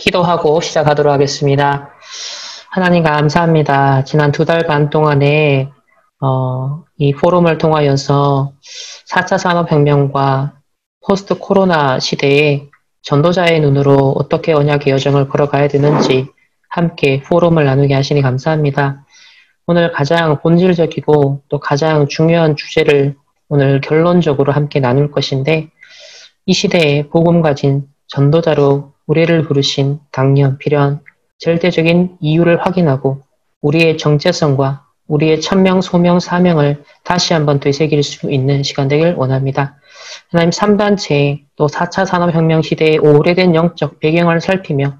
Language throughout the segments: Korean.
기도하고 시작하도록 하겠습니다. 하나님 감사합니다. 지난 2달 반 동안에 이 포럼을 통하여서 4차 산업혁명과 포스트 코로나 시대에 전도자의 눈으로 어떻게 언약의 여정을 걸어가야 되는지 함께 포럼을 나누게 하시니 감사합니다. 오늘 가장 본질적이고 또 가장 중요한 주제를 오늘 결론적으로 함께 나눌 것인데, 이 시대에 복음 가진 전도자로 우리를 부르신 당연, 필연, 절대적인 이유를 확인하고 우리의 정체성과 우리의 천명, 소명, 사명을 다시 한번 되새길 수 있는 시간 되길 원합니다. 하나님 3단체 또 4차 산업혁명 시대의 오래된 영적 배경을 살피며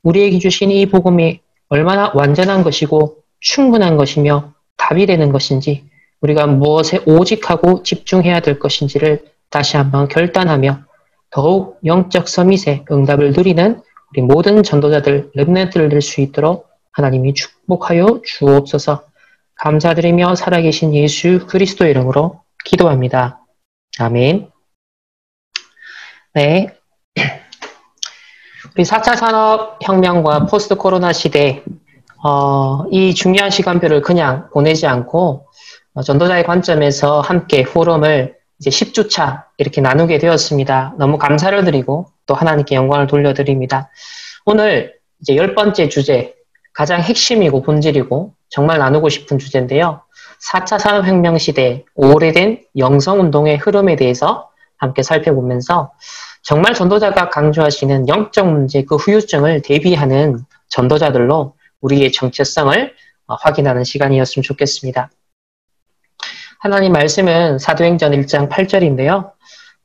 우리에게 주신 이 복음이 얼마나 완전한 것이고 충분한 것이며 답이 되는 것인지, 우리가 무엇에 오직하고 집중해야 될 것인지를 다시 한번 결단하며 더욱 영적 서밋의 응답을 누리는 우리 모든 전도자들, 렘넌트를 될 수 있도록 하나님이 축복하여 주옵소서. 감사드리며 살아계신 예수 그리스도 이름으로 기도합니다. 아멘. 네. 우리 4차 산업혁명과 포스트 코로나 시대, 이 중요한 시간표를 그냥 보내지 않고 전도자의 관점에서 함께 포럼을 이제 10주차 이렇게 나누게 되었습니다. 너무 감사를 드리고 또 하나님께 영광을 돌려드립니다. 오늘 이제 10번째 주제, 가장 핵심이고 본질이고 정말 나누고 싶은 주제인데요. 4차 산업혁명 시대 오래된 영성운동의 흐름에 대해서 함께 살펴보면서 정말 전도자가 강조하시는 영적 문제, 그 후유증을 대비하는 전도자들로 우리의 정체성을 확인하는 시간이었으면 좋겠습니다. 하나님 말씀은 사도행전 1장 8절인데요.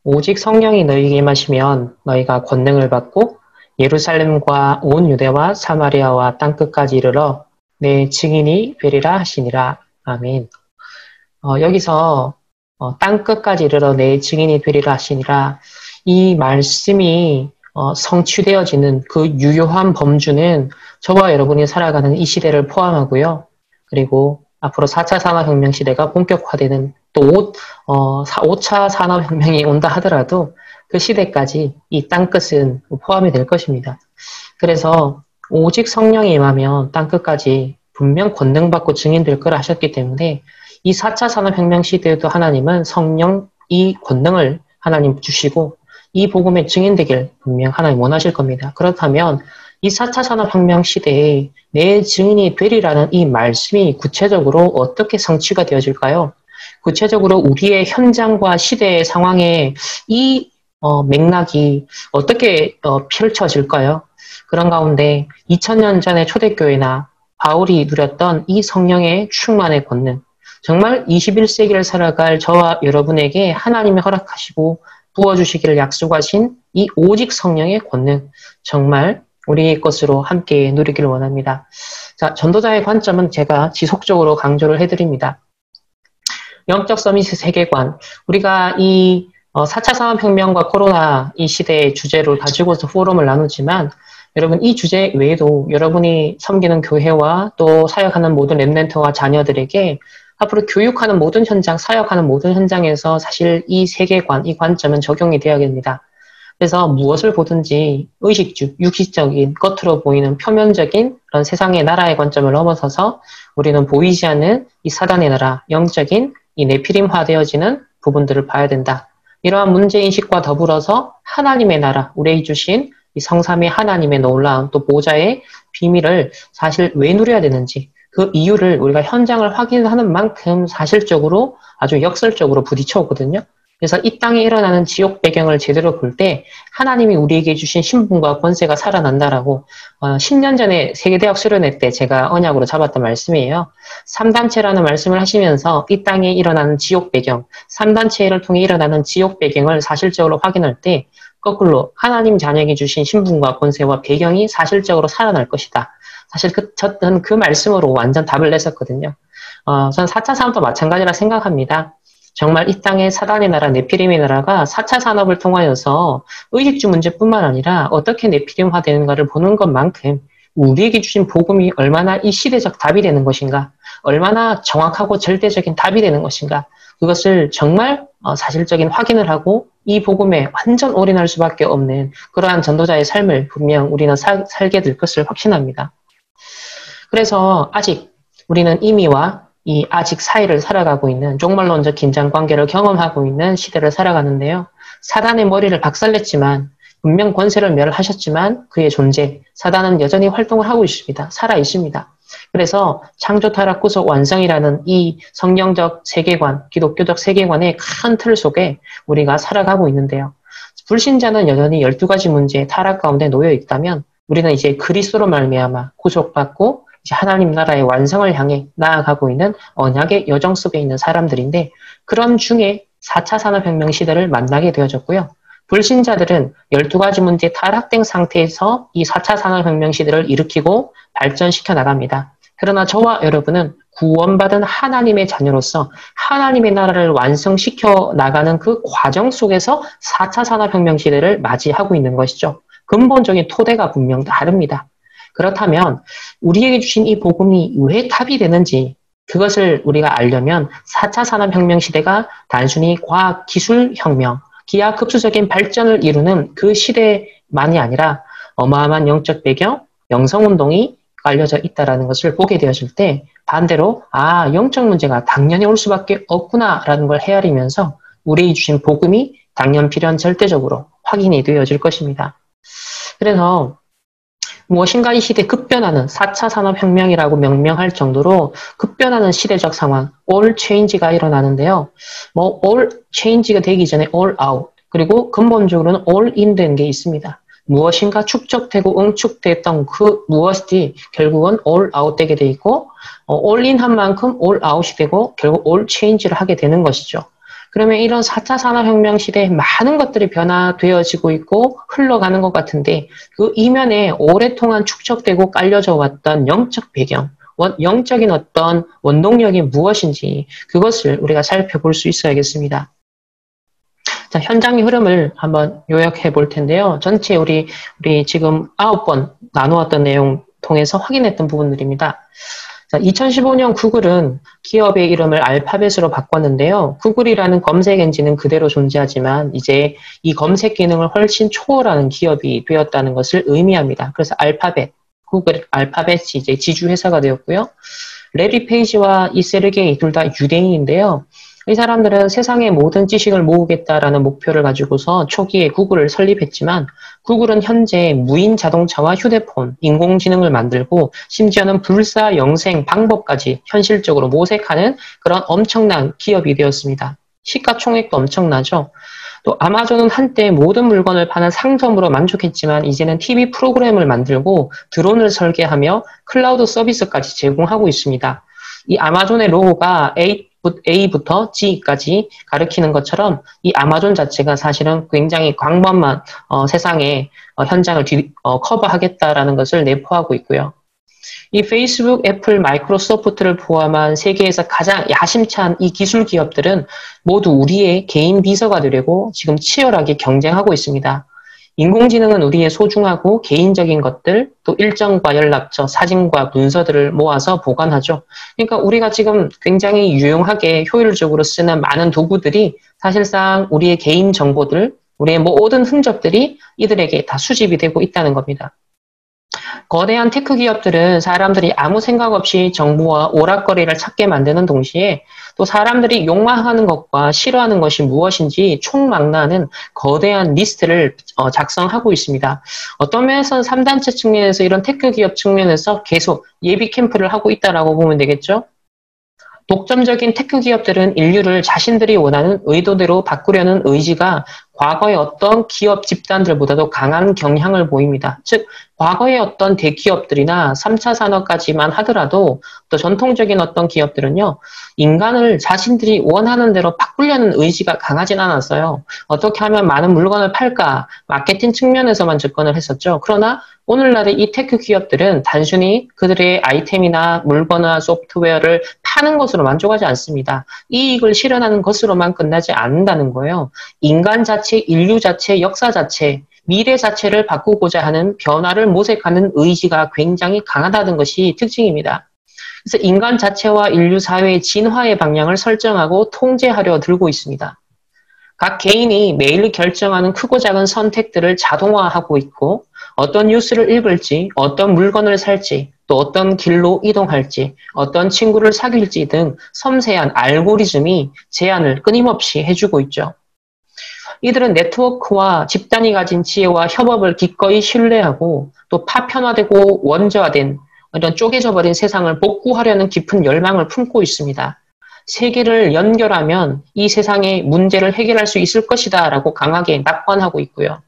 오직 성령이 너희에게 임하시면 너희가 권능을 받고 예루살렘과 온 유대와 사마리아와 땅끝까지 이르러 내 증인이 되리라 하시니라. 아멘. 여기서 땅끝까지 이르러 내 증인이 되리라 하시니라. 이 말씀이 성취되어지는 그 유효한 범주는 저와 여러분이 살아가는 이 시대를 포함하고요. 그리고 앞으로 4차 산업혁명 시대가 본격화되는 또 5차 산업혁명이 온다 하더라도 그 시대까지 이 땅끝은 포함이 될 것입니다. 그래서 오직 성령이 임하면 땅끝까지 분명 권능받고 증인될 거라 하셨기 때문에 이 4차 산업혁명 시대에도 하나님은 성령 이 권능을 하나님 주시고 이 복음의 증인되길 분명 하나님 원하실 겁니다. 그렇다면 이 4차 산업혁명 시대에 내 증인이 되리라는 이 말씀이 구체적으로 어떻게 성취가 되어질까요? 구체적으로 우리의 현장과 시대의 상황에 이 맥락이 어떻게 펼쳐질까요? 그런 가운데 2000년 전의 초대교회나 바울이 누렸던 이 성령의 충만의 권능, 정말 21세기를 살아갈 저와 여러분에게 하나님이 허락하시고 부어주시기를 약속하신 이 오직 성령의 권능, 정말 우리의 것으로 함께 누리기를 원합니다. 자, 전도자의 관점은 제가 지속적으로 강조를 해드립니다. 영적 서밋의 세계관, 우리가 이 4차 산업혁명과 코로나 이 시대의 주제를 가지고서 포럼을 나누지만, 여러분 이 주제 외에도 여러분이 섬기는 교회와 또 사역하는 모든 렘넌트와 자녀들에게 앞으로 교육하는 모든 현장, 사역하는 모든 현장에서 사실 이 세계관, 이 관점은 적용이 되어야 됩니다. 그래서 무엇을 보든지 의식주, 육식적인, 겉으로 보이는 표면적인 그런 세상의 나라의 관점을 넘어서서 우리는 보이지 않는 이 사단의 나라, 영적인 이 네피림화되어지는 부분들을 봐야 된다. 이러한 문제인식과 더불어서 하나님의 나라, 우리에게 주신 이 성삼위 하나님의 놀라운 또 보좌의 비밀을 사실 왜 누려야 되는지, 그 이유를 우리가 현장을 확인하는 만큼 사실적으로 아주 역설적으로 부딪혀 오거든요. 그래서 이 땅에 일어나는 지옥 배경을 제대로 볼 때 하나님이 우리에게 주신 신분과 권세가 살아난다라고 10년 전에 세계대학 수련회 때 제가 언약으로 잡았던 말씀이에요. 3단체라는 말씀을 하시면서 이 땅에 일어나는 지옥 배경, 3단체를 통해 일어나는 지옥 배경을 사실적으로 확인할 때 거꾸로 하나님 자녀에게 주신 신분과 권세와 배경이 사실적으로 살아날 것이다. 사실 저는 그 말씀으로 완전 답을 냈었거든요. 저는 4차 산업도 마찬가지라 생각합니다. 정말 이 땅의 사단의 나라, 네피림의 나라가 4차 산업을 통하여서 의식주 문제뿐만 아니라 어떻게 네피림화되는가를 보는 것만큼 우리에게 주신 복음이 얼마나 이 시대적 답이 되는 것인가, 얼마나 정확하고 절대적인 답이 되는 것인가, 그것을 정말 사실적인 확인을 하고 이 복음에 완전 올인할 수밖에 없는 그러한 전도자의 삶을 분명 우리는 살게 될 것을 확신합니다. 그래서 아직 우리는 이미와 이 아직 사이를 살아가고 있는 종말론적 긴장관계를 경험하고 있는 시대를 살아가는데요. 사단의 머리를 박살냈지만 분명 권세를 멸하셨지만 그의 존재, 사단은 여전히 활동을 하고 있습니다. 살아 있습니다. 그래서 창조 타락 구속 완성이라는 이 성경적 세계관, 기독교적 세계관의 큰 틀 속에 우리가 살아가고 있는데요. 불신자는 여전히 12가지 문제의 타락 가운데 놓여 있다면 우리는 이제 그리스도로 말미암아 구속받고 이제 하나님 나라의 완성을 향해 나아가고 있는 언약의 여정 속에 있는 사람들인데 그런 중에 4차 산업혁명 시대를 만나게 되어졌고요. 불신자들은 12가지 문제에 타락된 상태에서 이 4차 산업혁명 시대를 일으키고 발전시켜 나갑니다. 그러나 저와 여러분은 구원받은 하나님의 자녀로서 하나님의 나라를 완성시켜 나가는 그 과정 속에서 4차 산업혁명 시대를 맞이하고 있는 것이죠. 근본적인 토대가 분명 다릅니다. 그렇다면 우리에게 주신 이 복음이 왜 답이 되는지 그것을 우리가 알려면 4차 산업혁명 시대가 단순히 과학기술혁명, 기하급수적인 발전을 이루는 그 시대만이 아니라 어마어마한 영적 배경, 영성운동이 알려져 있다는 것을 보게 되었을 때 반대로 영적 문제가 당연히 올 수밖에 없구나라는 걸 헤아리면서 우리에게 주신 복음이 당연 필요한 절대적으로 확인이 되어질 것입니다. 그래서 무엇인가 이 시대 급변하는 4차 산업혁명이라고 명명할 정도로 급변하는 시대적 상황, all change가 일어나는데요. all change가 되기 전에 all out, 그리고 근본적으로는 all in 된 게 있습니다. 무엇인가 축적되고 응축됐던 그 무엇이 결국은 all out 되게 돼 있고, all in 한 만큼 all out이 되고, 결국 all change를 하게 되는 것이죠. 그러면 이런 4차 산업혁명 시대에 많은 것들이 변화되어지고 있고 흘러가는 것 같은데 그 이면에 오랫동안 축적되고 깔려져 왔던 영적 배경, 영적인 어떤 원동력이 무엇인지 그것을 우리가 살펴볼 수 있어야겠습니다. 자, 현장의 흐름을 한번 요약해 볼 텐데요. 전체 우리 지금 9번 나누었던 내용 통해서 확인했던 부분들입니다. 자, 2015년 구글은 기업의 이름을 알파벳으로 바꿨는데요. 구글이라는 검색 엔진은 그대로 존재하지만 이제 이 검색 기능을 훨씬 초월하는 기업이 되었다는 것을 의미합니다. 그래서 알파벳, 구글 알파벳이 이제 지주회사가 되었고요. 레리 페이지와 이 세르게이 둘 다 유대인인데요. 이 사람들은 세상의 모든 지식을 모으겠다라는 목표를 가지고서 초기에 구글을 설립했지만 구글은 현재 무인 자동차와 휴대폰, 인공지능을 만들고 심지어는 불사 영생 방법까지 현실적으로 모색하는 그런 엄청난 기업이 되었습니다. 시가총액도 엄청나죠. 또 아마존은 한때 모든 물건을 파는 상점으로 만족했지만 이제는 TV 프로그램을 만들고 드론을 설계하며 클라우드 서비스까지 제공하고 있습니다. 이 아마존의 로고가 A부터 G까지 가리키는 것처럼 이 아마존 자체가 사실은 굉장히 광범한 세상의 현장을 커버하겠다라는 것을 내포하고 있고요. 이 페이스북, 애플, 마이크로소프트를 포함한 세계에서 가장 야심찬 이 기술 기업들은 모두 우리의 개인 비서가 되려고 지금 치열하게 경쟁하고 있습니다. 인공지능은 우리의 소중하고 개인적인 것들, 또 일정과 연락처, 사진과 문서들을 모아서 보관하죠. 그러니까 우리가 지금 굉장히 유용하게 효율적으로 쓰는 많은 도구들이 사실상 우리의 개인 정보들, 우리의 모든 흔적들이 이들에게 다 수집이 되고 있다는 겁니다. 거대한 테크 기업들은 사람들이 아무 생각 없이 정보와 오락거리를 찾게 만드는 동시에 또 사람들이 욕망하는 것과 싫어하는 것이 무엇인지 총망라하는 거대한 리스트를 작성하고 있습니다. 어떤 면에서는 3단체 측면에서 이런 테크 기업 측면에서 계속 예비 캠프를 하고 있다라고 보면 되겠죠. 독점적인 테크 기업들은 인류를 자신들이 원하는 의도대로 바꾸려는 의지가 과거의 어떤 기업 집단들보다도 강한 경향을 보입니다. 즉, 과거의 어떤 대기업들이나 3차 산업까지만 하더라도 또 전통적인 어떤 기업들은요, 인간을 자신들이 원하는 대로 바꾸려는 의지가 강하진 않았어요. 어떻게 하면 많은 물건을 팔까? 마케팅 측면에서만 접근을 했었죠. 그러나 오늘날의 이 테크 기업들은 단순히 그들의 아이템이나 물건이나 소프트웨어를 파는 것으로 만족하지 않습니다. 이익을 실현하는 것으로만 끝나지 않는다는 거예요. 인간 자체, 인류 자체, 역사 자체, 미래 자체를 바꾸고자 하는 변화를 모색하는 의지가 굉장히 강하다는 것이 특징입니다. 그래서 인간 자체와 인류 사회의 진화의 방향을 설정하고 통제하려 들고 있습니다. 각 개인이 매일 결정하는 크고 작은 선택들을 자동화하고 있고 어떤 뉴스를 읽을지, 어떤 물건을 살지, 또 어떤 길로 이동할지, 어떤 친구를 사귈지 등 섬세한 알고리즘이 제안을 끊임없이 해주고 있죠. 이들은 네트워크와 집단이 가진 지혜와 협업을 기꺼이 신뢰하고 또 파편화되고 원자화된 이런 쪼개져 버린 세상을 복구하려는 깊은 열망을 품고 있습니다. 세계를 연결하면 이 세상의 문제를 해결할 수 있을 것이다 라고 강하게 낙관하고 있고요.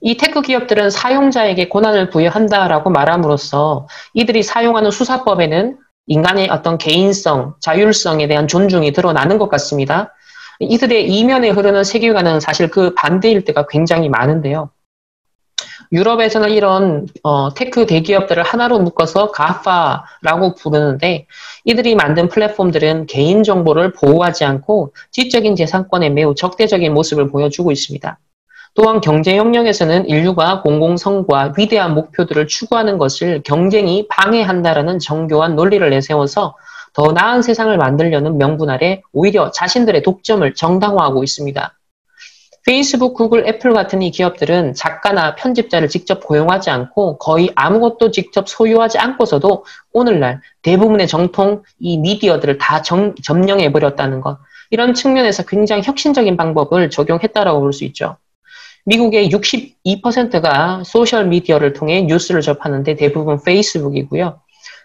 이 테크 기업들은 사용자에게 권한을 부여한다라고 말함으로써 이들이 사용하는 수사법에는 인간의 어떤 개인성, 자율성에 대한 존중이 드러나는 것 같습니다. 이들의 이면에 흐르는 세계관은 사실 그 반대일 때가 굉장히 많은데요. 유럽에서는 이런 테크 대기업들을 하나로 묶어서 가파라고 부르는데 이들이 만든 플랫폼들은 개인정보를 보호하지 않고 지적인 재산권에 매우 적대적인 모습을 보여주고 있습니다. 또한 경제 영역에서는 인류가 공공성과 위대한 목표들을 추구하는 것을 경쟁이 방해한다라는 정교한 논리를 내세워서 더 나은 세상을 만들려는 명분 아래 오히려 자신들의 독점을 정당화하고 있습니다. 페이스북, 구글, 애플 같은 이 기업들은 작가나 편집자를 직접 고용하지 않고 거의 아무것도 직접 소유하지 않고서도 오늘날 대부분의 정통 이 미디어들을 다 점령해버렸다는 것. 이런 측면에서 굉장히 혁신적인 방법을 적용했다라고 볼 수 있죠. 미국의 62%가 소셜미디어를 통해 뉴스를 접하는데 대부분 페이스북이고요.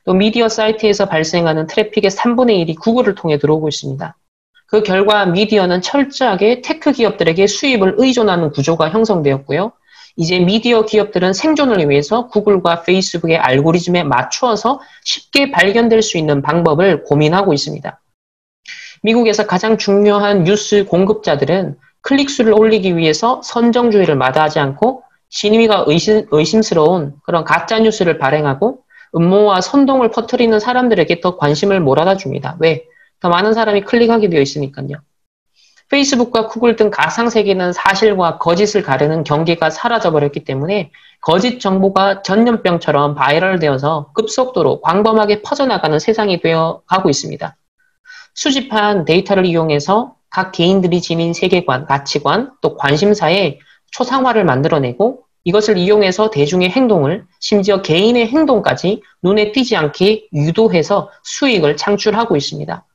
또 미디어 사이트에서 발생하는 트래픽의 3분의 1이 구글을 통해 들어오고 있습니다. 그 결과 미디어는 철저하게 테크 기업들에게 수입을 의존하는 구조가 형성되었고요. 이제 미디어 기업들은 생존을 위해서 구글과 페이스북의 알고리즘에 맞추어서 쉽게 발견될 수 있는 방법을 고민하고 있습니다. 미국에서 가장 중요한 뉴스 공급자들은 클릭수를 올리기 위해서 선정주의를 마다하지 않고 진위가 의심스러운 그런 가짜뉴스를 발행하고 음모와 선동을 퍼뜨리는 사람들에게 더 관심을 몰아다 줍니다. 왜? 더 많은 사람이 클릭하게 되어 있으니까요. 페이스북과 구글 등 가상세계는 사실과 거짓을 가르는 경계가 사라져버렸기 때문에 거짓 정보가 전염병처럼 바이럴되어서 급속도로 광범하게 퍼져나가는 세상이 되어 가고 있습니다. 수집한 데이터를 이용해서 각 개인들이 지닌 세계관, 가치관, 또 관심사의 초상화를 만들어내고 이것을 이용해서 대중의 행동을, 심지어 개인의 행동까지 눈에 띄지 않게 유도해서 수익을 창출하고 있습니다.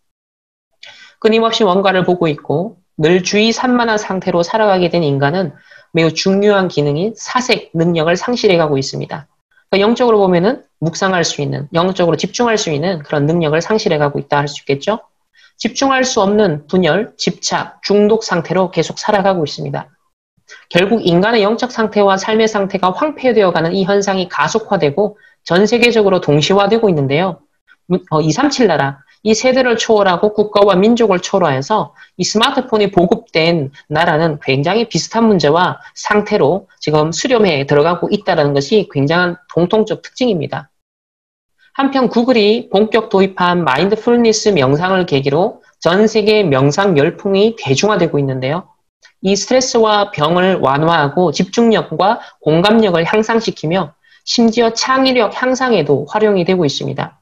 끊임없이 뭔가를 보고 있고 늘 주의 산만한 상태로 살아가게 된 인간은 매우 중요한 기능인 사색 능력을 상실해가고 있습니다. 그러니까 영적으로 보면은 묵상할 수 있는, 영적으로 집중할 수 있는 그런 능력을 상실해가고 있다 할 수 있겠죠. 집중할 수 없는 분열, 집착, 중독 상태로 계속 살아가고 있습니다. 결국 인간의 영적 상태와 삶의 상태가 황폐되어가는 이 현상이 가속화되고 전 세계적으로 동시화되고 있는데요. 237 나라, 이 세대를 초월하고 국가와 민족을 초월해서 이 스마트폰이 보급된 나라는 굉장히 비슷한 문제와 상태로 지금 수렴해 들어가고 있다는 것이 굉장한 공통적 특징입니다. 한편 구글이 본격 도입한 마인드풀니스 명상을 계기로 전 세계 명상 열풍이 대중화되고 있는데요. 이 스트레스와 병을 완화하고 집중력과 공감력을 향상시키며 심지어 창의력 향상에도 활용이 되고 있습니다.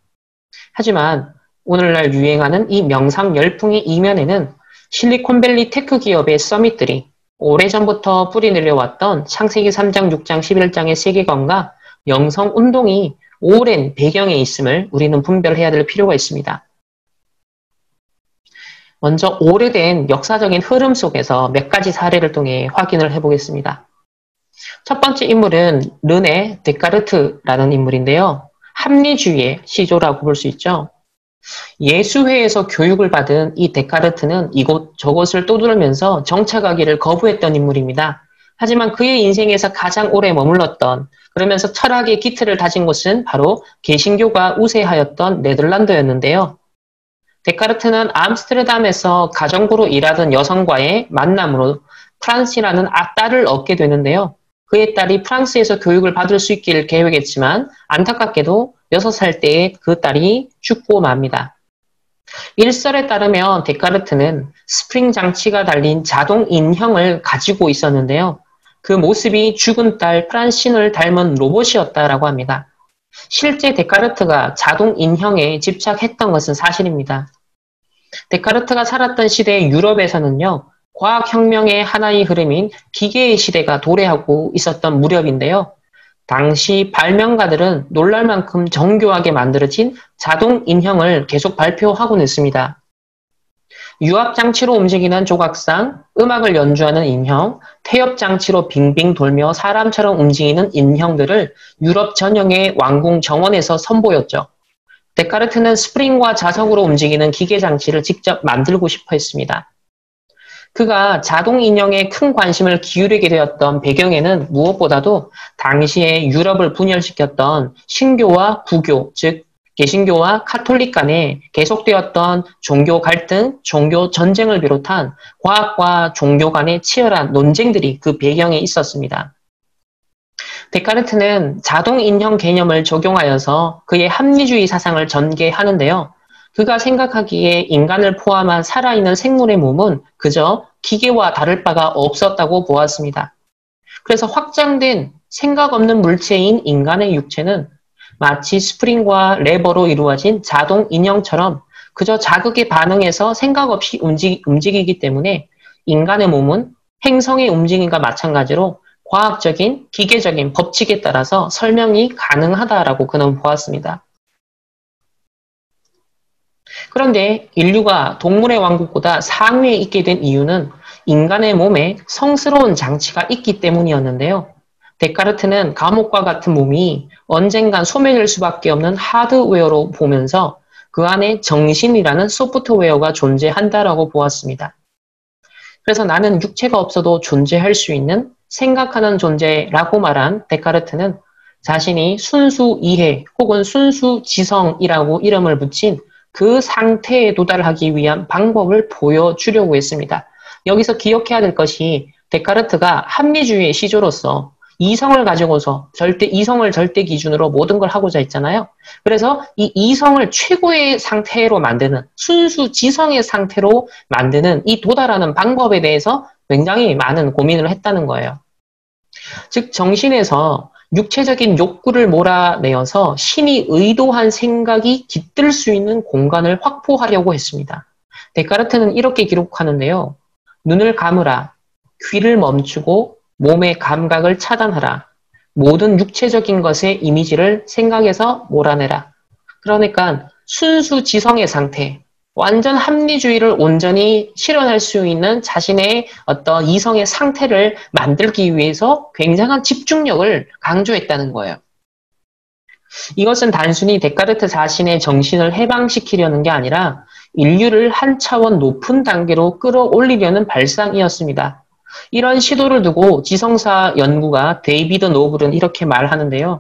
하지만 오늘날 유행하는 이 명상 열풍의 이면에는 실리콘밸리 테크 기업의 서밋들이 오래전부터 뿌리 내려왔던 창세기 3장, 6장, 11장의 세계관과 명성 운동이 오랜 배경에 있음을 우리는 분별해야 될 필요가 있습니다. 먼저 오래된 역사적인 흐름 속에서 몇 가지 사례를 통해 확인을 해보겠습니다. 첫 번째 인물은 르네 데카르트라는 인물인데요. 합리주의의 시조라고 볼 수 있죠. 예수회에서 교육을 받은 이 데카르트는 이곳 저곳을 떠돌면서 정착하기를 거부했던 인물입니다. 하지만 그의 인생에서 가장 오래 머물렀던, 그러면서 철학의 기틀을 다진 곳은 바로 개신교가 우세하였던 네덜란드였는데요. 데카르트는 암스테르담에서 가정부로 일하던 여성과의 만남으로 프란시라는 딸을 얻게 되는데요. 그의 딸이 프랑스에서 교육을 받을 수 있기를 계획했지만 안타깝게도 6살 때에 그 딸이 죽고 맙니다. 일설에 따르면 데카르트는 스프링 장치가 달린 자동 인형을 가지고 있었는데요. 그 모습이 죽은 딸 프란신을 닮은 로봇이었다라고 합니다. 실제 데카르트가 자동 인형에 집착했던 것은 사실입니다. 데카르트가 살았던 시대의 유럽에서는요, 과학혁명의 하나의 흐름인 기계의 시대가 도래하고 있었던 무렵인데요. 당시 발명가들은 놀랄 만큼 정교하게 만들어진 자동 인형을 계속 발표하곤 했습니다. 유압장치로 움직이는 조각상, 음악을 연주하는 인형, 태엽장치로 빙빙 돌며 사람처럼 움직이는 인형들을 유럽 전역의 왕궁 정원에서 선보였죠. 데카르트는 스프링과 자석으로 움직이는 기계장치를 직접 만들고 싶어 했습니다. 그가 자동 인형에 큰 관심을 기울이게 되었던 배경에는 무엇보다도 당시에 유럽을 분열시켰던 신교와 구교, 즉 개신교와 카톨릭 간에 계속되었던 종교 갈등, 종교 전쟁을 비롯한 과학과 종교 간의 치열한 논쟁들이 그 배경에 있었습니다. 데카르트는 자동 인형 개념을 적용하여서 그의 합리주의 사상을 전개하는데요. 그가 생각하기에 인간을 포함한 살아있는 생물의 몸은 그저 기계와 다를 바가 없었다고 보았습니다. 그래서 확장된 생각 없는 물체인 인간의 육체는 마치 스프링과 레버로 이루어진 자동 인형처럼 그저 자극에 반응해서 생각 없이 움직이기 때문에 인간의 몸은 행성의 움직임과 마찬가지로 과학적인, 기계적인 법칙에 따라서 설명이 가능하다라고 그는 보았습니다. 그런데 인류가 동물의 왕국보다 상위에 있게 된 이유는 인간의 몸에 성스러운 장치가 있기 때문이었는데요. 데카르트는 감옥과 같은 몸이 언젠간 소멸될 수밖에 없는 하드웨어로 보면서 그 안에 정신이라는 소프트웨어가 존재한다라고 보았습니다. 그래서 나는 육체가 없어도 존재할 수 있는 생각하는 존재라고 말한 데카르트는 자신이 순수 이해 혹은 순수 지성이라고 이름을 붙인 그 상태에 도달하기 위한 방법을 보여주려고 했습니다. 여기서 기억해야 될 것이 데카르트가 합리주의의 시조로서 이성을 가지고서 이성을 절대 기준으로 모든 걸 하고자 했잖아요. 그래서 이 이성을 최고의 상태로 만드는, 순수 지성의 상태로 만드는 이 도달하는 방법에 대해서 굉장히 많은 고민을 했다는 거예요. 즉 정신에서 육체적인 욕구를 몰아내어서 신이 의도한 생각이 깃들 수 있는 공간을 확보하려고 했습니다. 데카르트는 이렇게 기록하는데요. 눈을 감으라, 귀를 멈추고 몸의 감각을 차단하라. 모든 육체적인 것의 이미지를 생각에서 몰아내라. 그러니까 순수 지성의 상태, 완전 합리주의를 온전히 실현할 수 있는 자신의 어떤 이성의 상태를 만들기 위해서 굉장한 집중력을 강조했다는 거예요. 이것은 단순히 데카르트 자신의 정신을 해방시키려는 게 아니라 인류를 한 차원 높은 단계로 끌어올리려는 발상이었습니다. 이런 시도를 두고 지성사 연구가 데이비드 노블은 이렇게 말하는데요.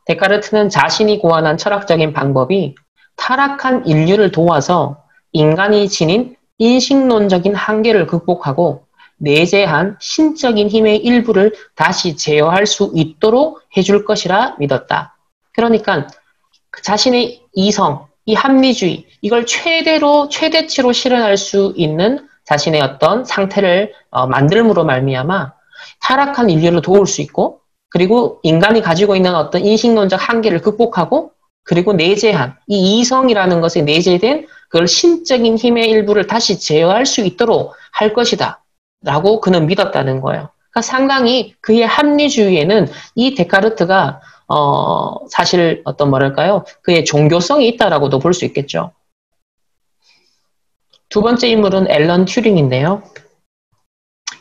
데카르트는 자신이 고안한 철학적인 방법이 타락한 인류를 도와서 인간이 지닌 인식론적인 한계를 극복하고 내재한 신적인 힘의 일부를 다시 제어할 수 있도록 해줄 것이라 믿었다. 그러니까 자신의 이성, 이 합리주의, 이걸 최대치로 실현할 수 있는 자신의 어떤 상태를 만들므로 말미암아 타락한 인류를 도울 수 있고, 그리고 인간이 가지고 있는 어떤 인식론적 한계를 극복하고, 그리고 내재한 이 이성이라는 것에 내재된 그걸 신적인 힘의 일부를 다시 제어할 수 있도록 할 것이다 라고 그는 믿었다는 거예요. 그러니까 상당히 그의 합리주의에는 이 데카르트가 사실 어떤 뭐랄까요, 그의 종교성이 있다라고도 볼 수 있겠죠. 두 번째 인물은 앨런 튜링인데요.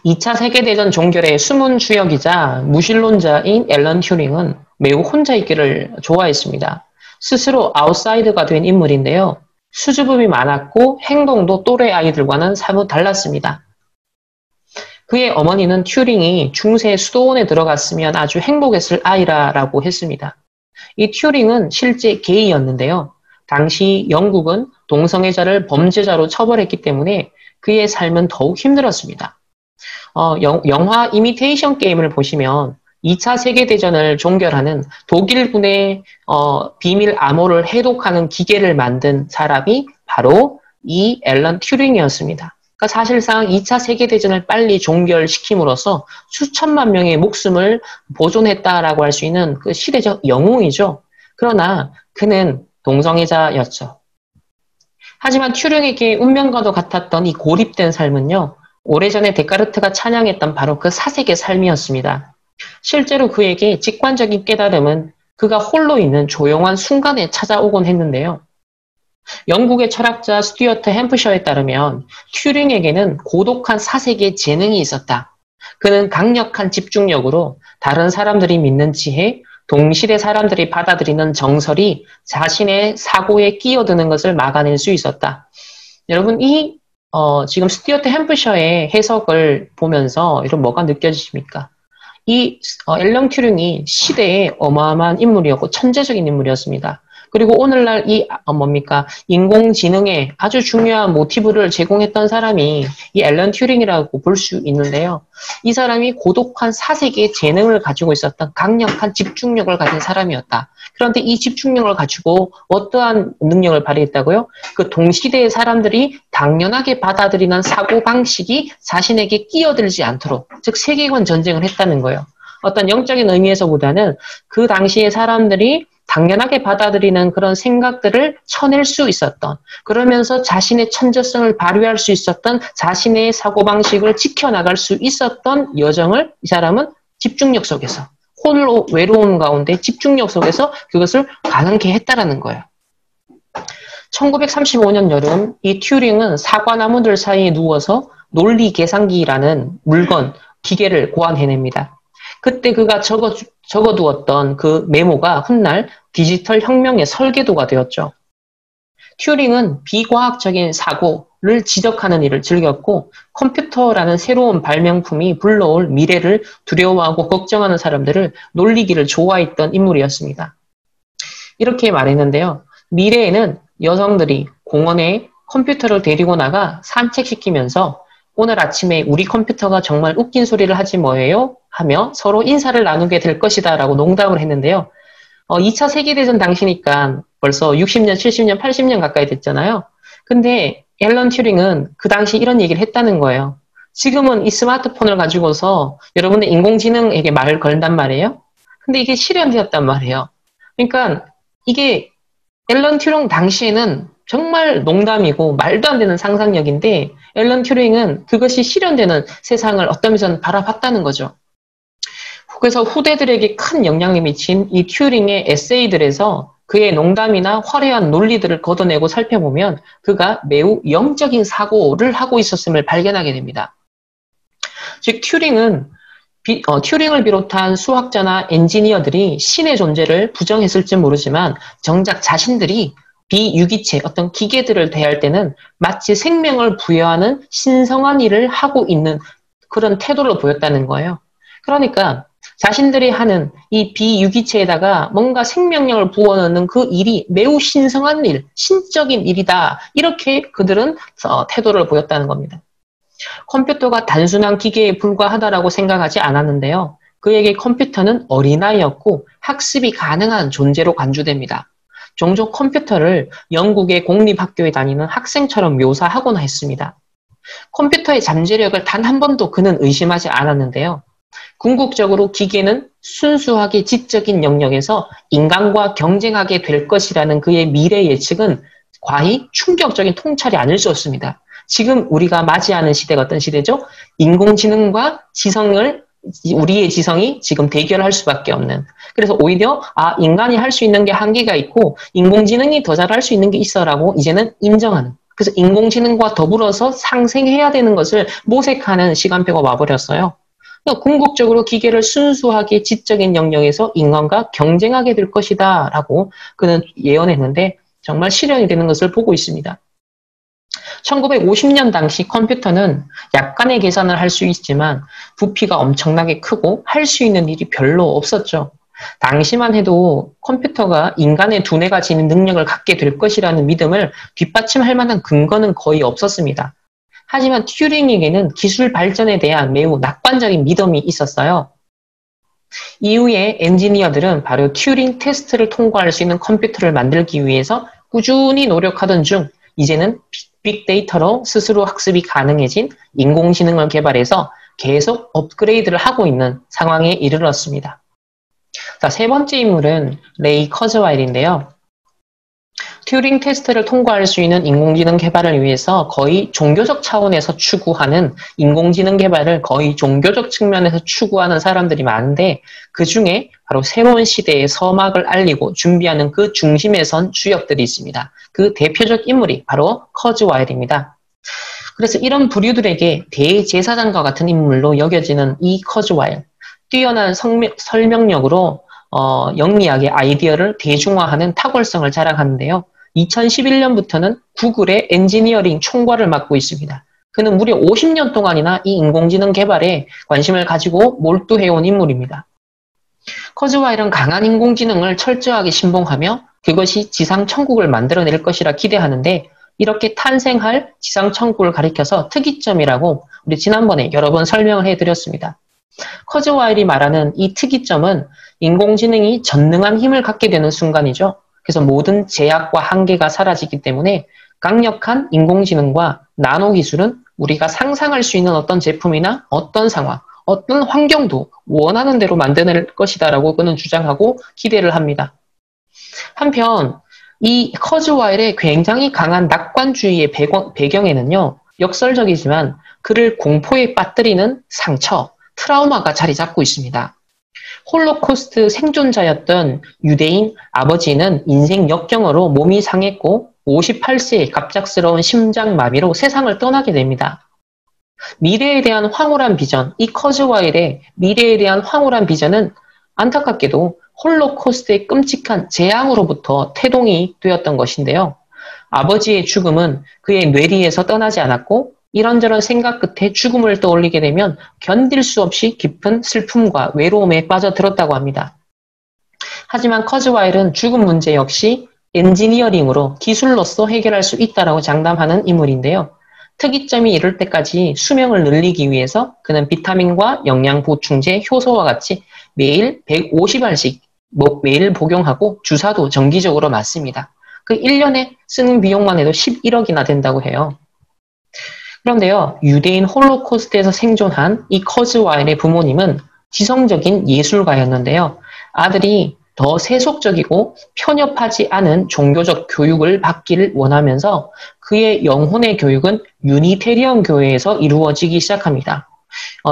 2차 세계대전 종결의 숨은 주역이자 무신론자인 앨런 튜링은 매우 혼자 있기를 좋아했습니다. 스스로 아웃사이드가 된 인물인데요. 수줍음이 많았고 행동도 또래 아이들과는 사뭇 달랐습니다. 그의 어머니는 튜링이 중세 수도원에 들어갔으면 아주 행복했을 아이라고 했습니다. 이 튜링은 실제 게이였는데요. 당시 영국은 동성애자를 범죄자로 처벌했기 때문에 그의 삶은 더욱 힘들었습니다. 영화 이미테이션 게임을 보시면 2차 세계대전을 종결하는 독일군의 비밀 암호를 해독하는 기계를 만든 사람이 바로 이 앨런 튜링이었습니다. 그러니까 사실상 2차 세계대전을 빨리 종결시킴으로써 수천만 명의 목숨을 보존했다라고 할 수 있는 그 시대적 영웅이죠. 그러나 그는 동성애자였죠. 하지만 튜링에게 운명과도 같았던 이 고립된 삶은요, 오래전에 데카르트가 찬양했던 바로 그 사색의 삶이었습니다. 실제로 그에게 직관적인 깨달음은 그가 홀로 있는 조용한 순간에 찾아오곤 했는데요. 영국의 철학자 스튜어트 햄프셔에 따르면 튜링에게는 고독한 사색의 재능이 있었다. 그는 강력한 집중력으로 다른 사람들이 믿는 지혜, 동시대 사람들이 받아들이는 정설이 자신의 사고에 끼어드는 것을 막아낼 수 있었다. 여러분, 지금 스튜어트 햄프셔의 해석을 보면서 이런 뭐가 느껴지십니까? 앨런 튜링이 시대의 어마어마한 인물이었고 천재적인 인물이었습니다. 그리고 오늘날 인공지능에 아주 중요한 모티브를 제공했던 사람이 이 앨런 튜링이라고 볼 수 있는데요. 이 사람이 고독한 사색의 재능을 가지고 있었던 강력한 집중력을 가진 사람이었다. 그런데 이 집중력을 가지고 어떠한 능력을 발휘했다고요? 그 동시대의 사람들이 당연하게 받아들이는 사고방식이 자신에게 끼어들지 않도록, 즉 세계관 전쟁을 했다는 거예요. 어떤 영적인 의미에서보다는 그 당시의 사람들이 당연하게 받아들이는 그런 생각들을 쳐낼 수 있었던, 그러면서 자신의 천재성을 발휘할 수 있었던, 자신의 사고방식을 지켜나갈 수 있었던 여정을 이 사람은 집중력 속에서, 홀로 외로움 가운데 집중력 속에서 그것을 가능케 했다라는 거예요. 1935년 여름 이 튜링은 사과나무들 사이에 누워서 논리 계산기라는 물건, 기계를 고안해냅니다. 그때 그가 적어두었던 그 메모가 훗날 디지털 혁명의 설계도가 되었죠. 튜링은 비과학적인 사고를 지적하는 일을 즐겼고 컴퓨터라는 새로운 발명품이 불러올 미래를 두려워하고 걱정하는 사람들을 놀리기를 좋아했던 인물이었습니다. 이렇게 말했는데요. 미래에는 여성들이 공원에 컴퓨터를 데리고 나가 산책시키면서 오늘 아침에 우리 컴퓨터가 정말 웃긴 소리를 하지 뭐예요? 하며 서로 인사를 나누게 될 것이다 라고 농담을 했는데요. 2차 세계대전 당시니까 벌써 60년, 70년, 80년 가까이 됐잖아요. 근데 앨런 튜링은 그 당시 이런 얘기를 했다는 거예요. 지금은 이 스마트폰을 가지고서 여러분의 인공지능에게 말을 걸단 말이에요. 근데 이게 실현되었단 말이에요. 그러니까 이게 앨런 튜링 당시에는 정말 농담이고 말도 안 되는 상상력인데 앨런 튜링은 그것이 실현되는 세상을 어떤 면에서는 바라봤다는 거죠. 그래서 후대들에게 큰 영향을 미친 이 튜링의 에세이들에서 그의 농담이나 화려한 논리들을 걷어내고 살펴보면 그가 매우 영적인 사고를 하고 있었음을 발견하게 됩니다. 즉 튜링을 비롯한 수학자나 엔지니어들이 신의 존재를 부정했을지 모르지만 정작 자신들이 비유기체, 어떤 기계들을 대할 때는 마치 생명을 부여하는 신성한 일을 하고 있는 그런 태도를 보였다는 거예요. 그러니까 자신들이 하는 이 비유기체에다가 뭔가 생명력을 부어넣는 그 일이 매우 신성한 일, 신적인 일이다. 이렇게 그들은 태도를 보였다는 겁니다. 컴퓨터가 단순한 기계에 불과하다라고 생각하지 않았는데요. 그에게 컴퓨터는 어린아이였고 학습이 가능한 존재로 간주됩니다. 종종 컴퓨터를 영국의 공립학교에 다니는 학생처럼 묘사하곤 했습니다. 컴퓨터의 잠재력을 단 한 번도 그는 의심하지 않았는데요. 궁극적으로 기계는 순수하게 지적인 영역에서 인간과 경쟁하게 될 것이라는 그의 미래 예측은 과히 충격적인 통찰이 아닐 수 없습니다. 지금 우리가 맞이하는 시대가 어떤 시대죠? 인공지능과 우리의 지성이 지금 대결할 수밖에 없는. 그래서 오히려 인간이 할 수 있는 게 한계가 있고 인공지능이 더 잘할 수 있는 게 있어라고 이제는 인정하는. 그래서 인공지능과 더불어서 상생해야 되는 것을 모색하는 시간표가 와버렸어요. 그러니까 궁극적으로 기계를 순수하게 지적인 영역에서 인간과 경쟁하게 될 것이다 라고 그는 예언했는데 정말 실현이 되는 것을 보고 있습니다. 1950년 당시 컴퓨터는 약간의 계산을 할 수 있지만 부피가 엄청나게 크고 할 수 있는 일이 별로 없었죠. 당시만 해도 컴퓨터가 인간의 두뇌가 지닌 능력을 갖게 될 것이라는 믿음을 뒷받침할 만한 근거는 거의 없었습니다. 하지만 튜링에게는 기술 발전에 대한 매우 낙관적인 믿음이 있었어요. 이후에 엔지니어들은 바로 튜링 테스트를 통과할 수 있는 컴퓨터를 만들기 위해서 꾸준히 노력하던 중 이제는 빅데이터로 스스로 학습이 가능해진 인공지능을 개발해서 계속 업그레이드를 하고 있는 상황에 이르렀습니다. 자, 세 번째 인물은 레이 커즈와일인데요. 튜링 테스트를 통과할 수 있는 인공지능 개발을 위해서 거의 종교적 차원에서 추구하는 인공지능 개발을 거의 종교적 측면에서 추구하는 사람들이 많은데 그 중에 바로 새로운 시대의 서막을 알리고 준비하는 그 중심에 선 주역들이 있습니다. 그 대표적 인물이 바로 커즈와일입니다. 그래서 이런 부류들에게 대제사장과 같은 인물로 여겨지는 이 커즈와일, 뛰어난 설명력으로 영리하게 아이디어를 대중화하는 탁월성을 자랑하는데요. 2011년부터는 구글의 엔지니어링 총괄을 맡고 있습니다. 그는 무려 50년 동안이나 이 인공지능 개발에 관심을 가지고 몰두해온 인물입니다. 커즈와일은 강한 인공지능을 철저하게 신봉하며 그것이 지상천국을 만들어낼 것이라 기대하는데 이렇게 탄생할 지상천국을 가리켜서 특이점이라고 우리 지난번에 여러 번 설명을 해드렸습니다. 커즈와일이 말하는 이 특이점은 인공지능이 전능한 힘을 갖게 되는 순간이죠. 그래서 모든 제약과 한계가 사라지기 때문에 강력한 인공지능과 나노기술은 우리가 상상할 수 있는 어떤 제품이나 어떤 상황, 어떤 환경도 원하는 대로 만들어낼 것이다라고 그는 주장하고 기대를 합니다. 한편 이 커즈와일의 굉장히 강한 낙관주의의 배경에는요. 역설적이지만 그를 공포에 빠뜨리는 상처, 트라우마가 자리 잡고 있습니다. 홀로코스트 생존자였던 유대인 아버지는 인생 역경으로 몸이 상했고 58세에 갑작스러운 심장마비로 세상을 떠나게 됩니다. 미래에 대한 황홀한 비전, 이 커즈와일의 미래에 대한 황홀한 비전은 안타깝게도 홀로코스트의 끔찍한 재앙으로부터 태동이 되었던 것인데요. 아버지의 죽음은 그의 뇌리에서 떠나지 않았고 이런저런 생각 끝에 죽음을 떠올리게 되면 견딜 수 없이 깊은 슬픔과 외로움에 빠져들었다고 합니다. 하지만 커즈와일은 죽음 문제 역시 엔지니어링으로 기술로서 해결할 수 있다고 장담하는 인물인데요. 특이점이 이를 때까지 수명을 늘리기 위해서 그는 비타민과 영양 보충제, 효소와 같이 매일 150알씩 매일 복용하고 주사도 정기적으로 맞습니다. 그 1년에 쓰는 비용만 해도 11억이나 된다고 해요. 그런데요, 유대인 홀로코스트에서 생존한 이 커즈와일의 부모님은 지성적인 예술가였는데요. 아들이 더 세속적이고 편협하지 않은 종교적 교육을 받기를 원하면서 그의 영혼의 교육은 유니테리언 교회에서 이루어지기 시작합니다.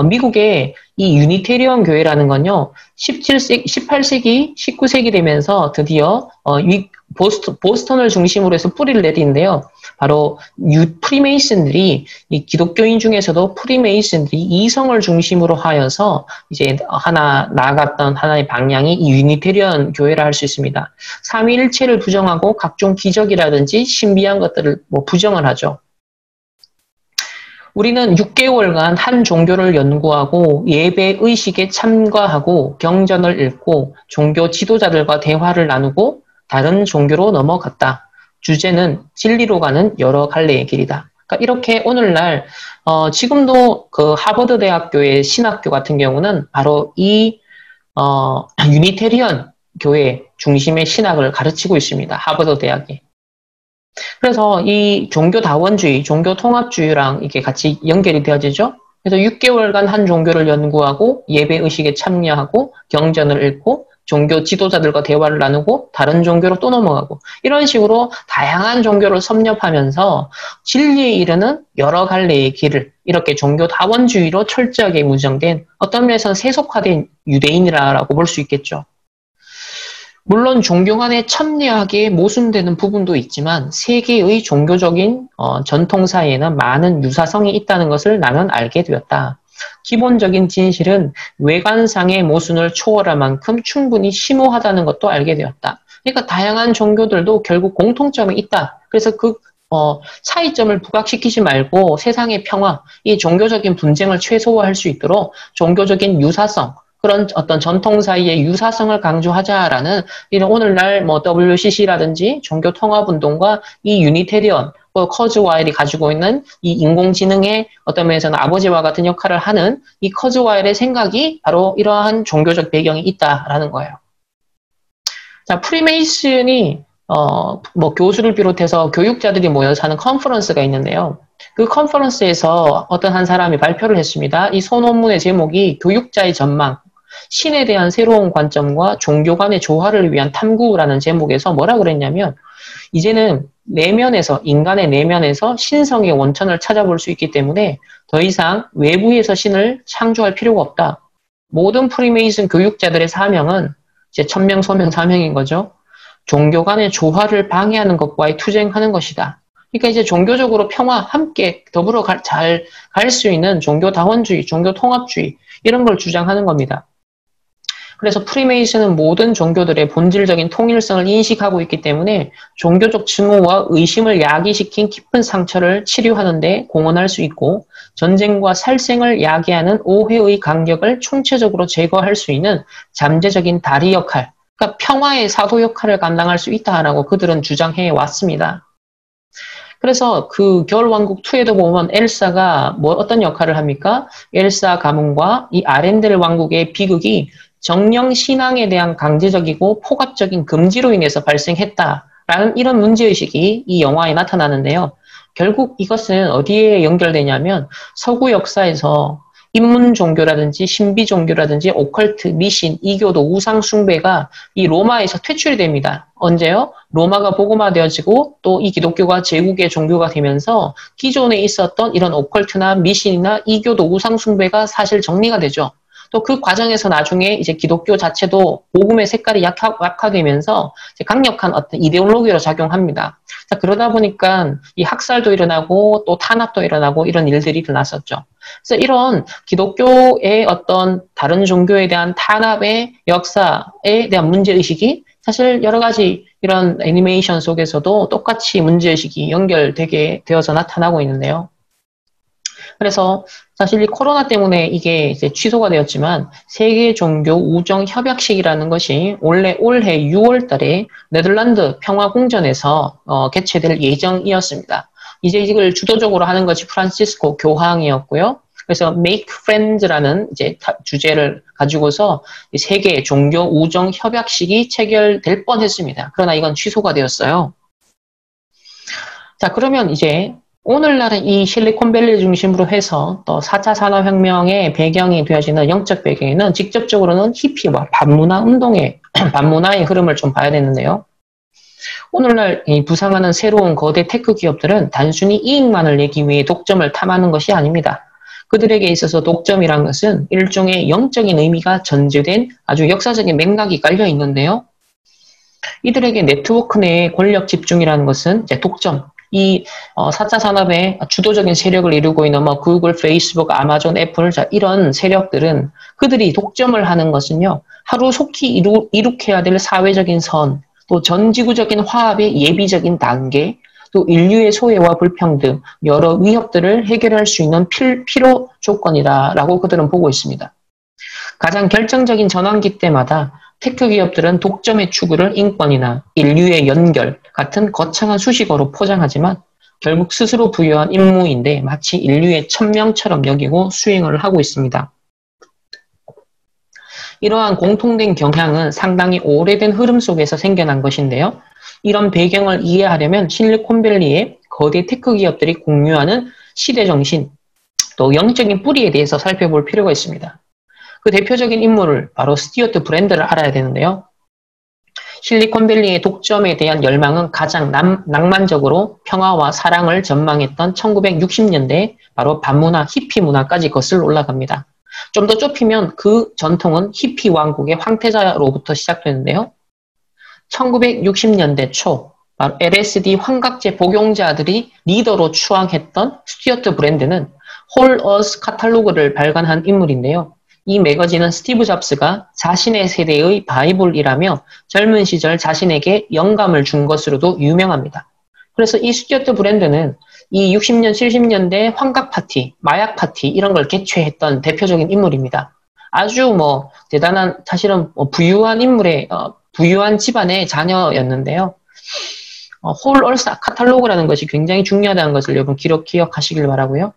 미국의 이 유니테리언 교회라는 건요, 18세기, 19세기 되면서 드디어 보스턴을 중심으로 해서 뿌리를 내리는데요. 바로 프리메이슨들이 이 기독교인 중에서도 프리메이슨들이 이성을 중심으로 하여서 이제 나아갔던 하나의 방향이 이 유니테리언 교회라 할 수 있습니다. 삼위일체를 부정하고 각종 기적이라든지 신비한 것들을 부정을 하죠. 우리는 6개월간 한 종교를 연구하고 예배 의식에 참가하고 경전을 읽고 종교 지도자들과 대화를 나누고 다른 종교로 넘어갔다. 주제는 진리로 가는 여러 갈래의 길이다. 그러니까 이렇게 오늘날 지금도 그 하버드 대학교의 신학교 같은 경우는 바로 이 유니테리언 교회 중심의 신학을 가르치고 있습니다. 하버드 대학이. 그래서 이 종교다원주의, 종교통합주의랑 이게 같이 연결이 되어지죠. 그래서 6개월간 한 종교를 연구하고 예배의식에 참여하고 경전을 읽고 종교 지도자들과 대화를 나누고 다른 종교로 또 넘어가고 이런 식으로 다양한 종교를 섭렵하면서 진리에 이르는 여러 갈래의 길을 이렇게 종교다원주의로 철저하게 무정된 어떤 면에서는 세속화된 유대인이라고 볼 수 있겠죠. 물론 종교 간에 첨예하게 모순되는 부분도 있지만 세계의 종교적인 전통 사이에는 많은 유사성이 있다는 것을 나는 알게 되었다. 기본적인 진실은 외관상의 모순을 초월할 만큼 충분히 심오하다는 것도 알게 되었다. 그러니까 다양한 종교들도 결국 공통점이 있다. 그래서 그 차이점을 부각시키지 말고 세상의 평화, 이 종교적인 분쟁을 최소화할 수 있도록 종교적인 유사성, 그런 어떤 전통 사이의 유사성을 강조하자라는 이런 오늘날 WCC라든지 종교통합운동과 이 유니테리언, 커즈와일이 가지고 있는 이 인공지능의 어떤 면에서는 아버지와 같은 역할을 하는 이 커즈와일의 생각이 바로 이러한 종교적 배경이 있다라는 거예요. 자, 프리메이슨이 교수를 비롯해서 교육자들이 모여서 하는 컨퍼런스가 있는데요. 그 컨퍼런스에서 어떤 한 사람이 발표를 했습니다. 이 소논문의 제목이 교육자의 전망, 신에 대한 새로운 관점과 종교 간의 조화를 위한 탐구라는 제목에서 뭐라 그랬냐면 이제는 내면에서, 인간의 내면에서 신성의 원천을 찾아볼 수 있기 때문에 더 이상 외부에서 신을 창조할 필요가 없다. 모든 프리메이슨 교육자들의 사명은 이제 천명소명 사명인 거죠. 종교 간의 조화를 방해하는 것과의 투쟁하는 것이다. 그러니까 이제 종교적으로 평화, 함께 더불어 잘 갈 수 있는 종교 다원주의, 종교 통합주의 이런 걸 주장하는 겁니다. 그래서 프리메이슨은 모든 종교들의 본질적인 통일성을 인식하고 있기 때문에 종교적 증오와 의심을 야기시킨 깊은 상처를 치료하는 데 공헌할 수 있고 전쟁과 살생을 야기하는 오해의 간격을 총체적으로 제거할 수 있는 잠재적인 다리 역할, 그러니까 평화의 사도 역할을 감당할 수 있다라고 그들은 주장해 왔습니다. 그래서 그 겨울왕국2에도 보면 엘사가 어떤 역할을 합니까? 엘사 가문과 이 아렌델 왕국의 비극이 정령 신앙에 대한 강제적이고 포괄적인 금지로 인해서 발생했다라는 이런 문제의식이 이 영화에 나타나는데요. 결국 이것은 어디에 연결되냐면 서구 역사에서 인문 종교라든지 신비 종교라든지 오컬트, 미신, 이교도, 우상 숭배가 이 로마에서 퇴출이 됩니다. 언제요? 로마가 복음화되어지고 또 이 기독교가 제국의 종교가 되면서 기존에 있었던 이런 오컬트나 미신이나 이교도, 우상 숭배가 사실 정리가 되죠. 또 그 과정에서 나중에 이제 기독교 자체도 복음의 색깔이 약화되면서 이제 강력한 어떤 이데올로기로 작용합니다. 자, 그러다 보니까 이 학살도 일어나고 또 탄압도 일어나고 이런 일들이 일어났었죠. 그래서 이런 기독교의 어떤 다른 종교에 대한 탄압의 역사에 대한 문제의식이 사실 여러 가지 이런 애니메이션 속에서도 똑같이 문제의식이 연결되게 되어서 나타나고 있는데요. 그래서 사실 이 코로나 때문에 이게 이제 취소가 되었지만 세계 종교 우정 협약식이라는 것이 올해 6월 달에 네덜란드 평화궁전에서 개최될 예정이었습니다. 이제 이걸 주도적으로 하는 것이 프란시스코 교황이었고요. 그래서 Make Friends라는 이제 주제를 가지고서 세계 종교 우정 협약식이 체결될 뻔했습니다. 그러나 이건 취소가 되었어요. 자, 그러면 이제 오늘날은 이 실리콘밸리 중심으로 해서 또 4차 산업혁명의 배경이 되어지는 영적 배경에는 직접적으로는 히피와 반문화 운동의, 반문화의 흐름을 좀 봐야 되는데요. 오늘날 이 부상하는 새로운 거대 테크 기업들은 단순히 이익만을 내기 위해 독점을 탐하는 것이 아닙니다. 그들에게 있어서 독점이란 것은 일종의 영적인 의미가 전제된 아주 역사적인 맥락이 깔려 있는데요. 이들에게 네트워크 내의 권력 집중이라는 것은 이제 독점, 이 4차 산업의 주도적인 세력을 이루고 있는 구글, 페이스북, 아마존, 애플 이런 세력들은 그들이 독점을 하는 것은요. 하루속히 이룩해야 될 사회적인 선, 또 전지구적인 화합의 예비적인 단계, 또 인류의 소외와 불평등, 여러 위협들을 해결할 수 있는 필요 조건이다라고 그들은 보고 있습니다. 가장 결정적인 전환기 때마다 테크 기업들은 독점의 추구를 인권이나 인류의 연결 같은 거창한 수식어로 포장하지만 결국 스스로 부여한 임무인데 마치 인류의 천명처럼 여기고 수행을 하고 있습니다. 이러한 공통된 경향은 상당히 오래된 흐름 속에서 생겨난 것인데요. 이런 배경을 이해하려면 실리콘밸리의 거대 테크 기업들이 공유하는 시대정신, 또 영적인 뿌리에 대해서 살펴볼 필요가 있습니다. 그 대표적인 인물을 바로 스튜어트 브랜드를 알아야 되는데요. 실리콘밸리의 독점에 대한 열망은 가장 낭만적으로 평화와 사랑을 전망했던 1960년대 바로 반문화, 히피 문화까지 거슬러 올라갑니다. 좀 더 좁히면 그 전통은 히피 왕국의 황태자로부터 시작되는데요. 1960년대 초 바로 LSD 환각제 복용자들이 리더로 추앙했던 스튜어트 브랜드는 홀 어스 카탈로그를 발간한 인물인데요. 이 매거진은 스티브 잡스가 자신의 세대의 바이블이라며 젊은 시절 자신에게 영감을 준 것으로도 유명합니다. 그래서 이 스튜어트 브랜드는 이 60년, 70년대 환각 파티, 마약 파티 이런 걸 개최했던 대표적인 인물입니다. 아주 대단한 사실은 부유한 인물의 부유한 집안의 자녀였는데요. 홀 얼스 카탈로그라는 것이 굉장히 중요하다는 것을 여러분 기억하시길 바라고요.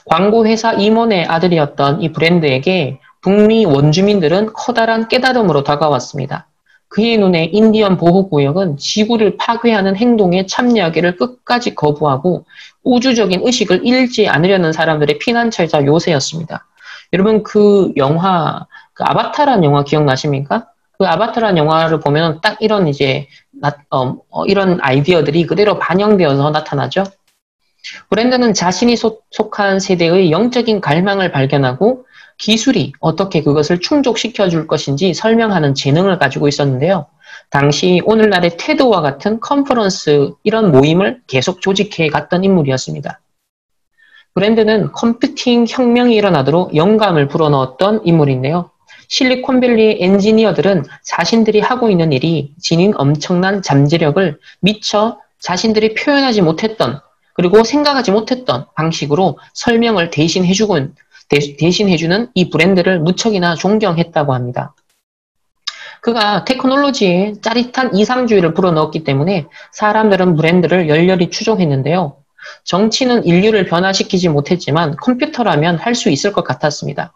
광고회사 임원의 아들이었던 이 브랜드에게 북미 원주민들은 커다란 깨달음으로 다가왔습니다. 그의 눈에 인디언 보호구역은 지구를 파괴하는 행동에 참여하기를 끝까지 거부하고 우주적인 의식을 잃지 않으려는 사람들의 피난처이자 요새였습니다. 여러분 그 영화, 그 아바타라는 영화 기억나십니까? 그 아바타라는 영화를 보면 딱 이런 이제 이런 아이디어들이 그대로 반영되어서 나타나죠. 브랜드는 자신이 속한 세대의 영적인 갈망을 발견하고 기술이 어떻게 그것을 충족시켜 줄 것인지 설명하는 재능을 가지고 있었는데요. 당시 오늘날의 테드와 같은 컨퍼런스 이런 모임을 계속 조직해 갔던 인물이었습니다. 브랜드는 컴퓨팅 혁명이 일어나도록 영감을 불어넣었던 인물인데요. 실리콘밸리의 엔지니어들은 자신들이 하고 있는 일이 지닌 엄청난 잠재력을 미처 자신들이 표현하지 못했던 그리고 생각하지 못했던 방식으로 설명을 대신해주는 이 브랜드를 무척이나 존경했다고 합니다. 그가 테크놀로지에 짜릿한 이상주의를 불어넣었기 때문에 사람들은 브랜드를 열렬히 추종했는데요. 정치는 인류를 변화시키지 못했지만 컴퓨터라면 할 수 있을 것 같았습니다.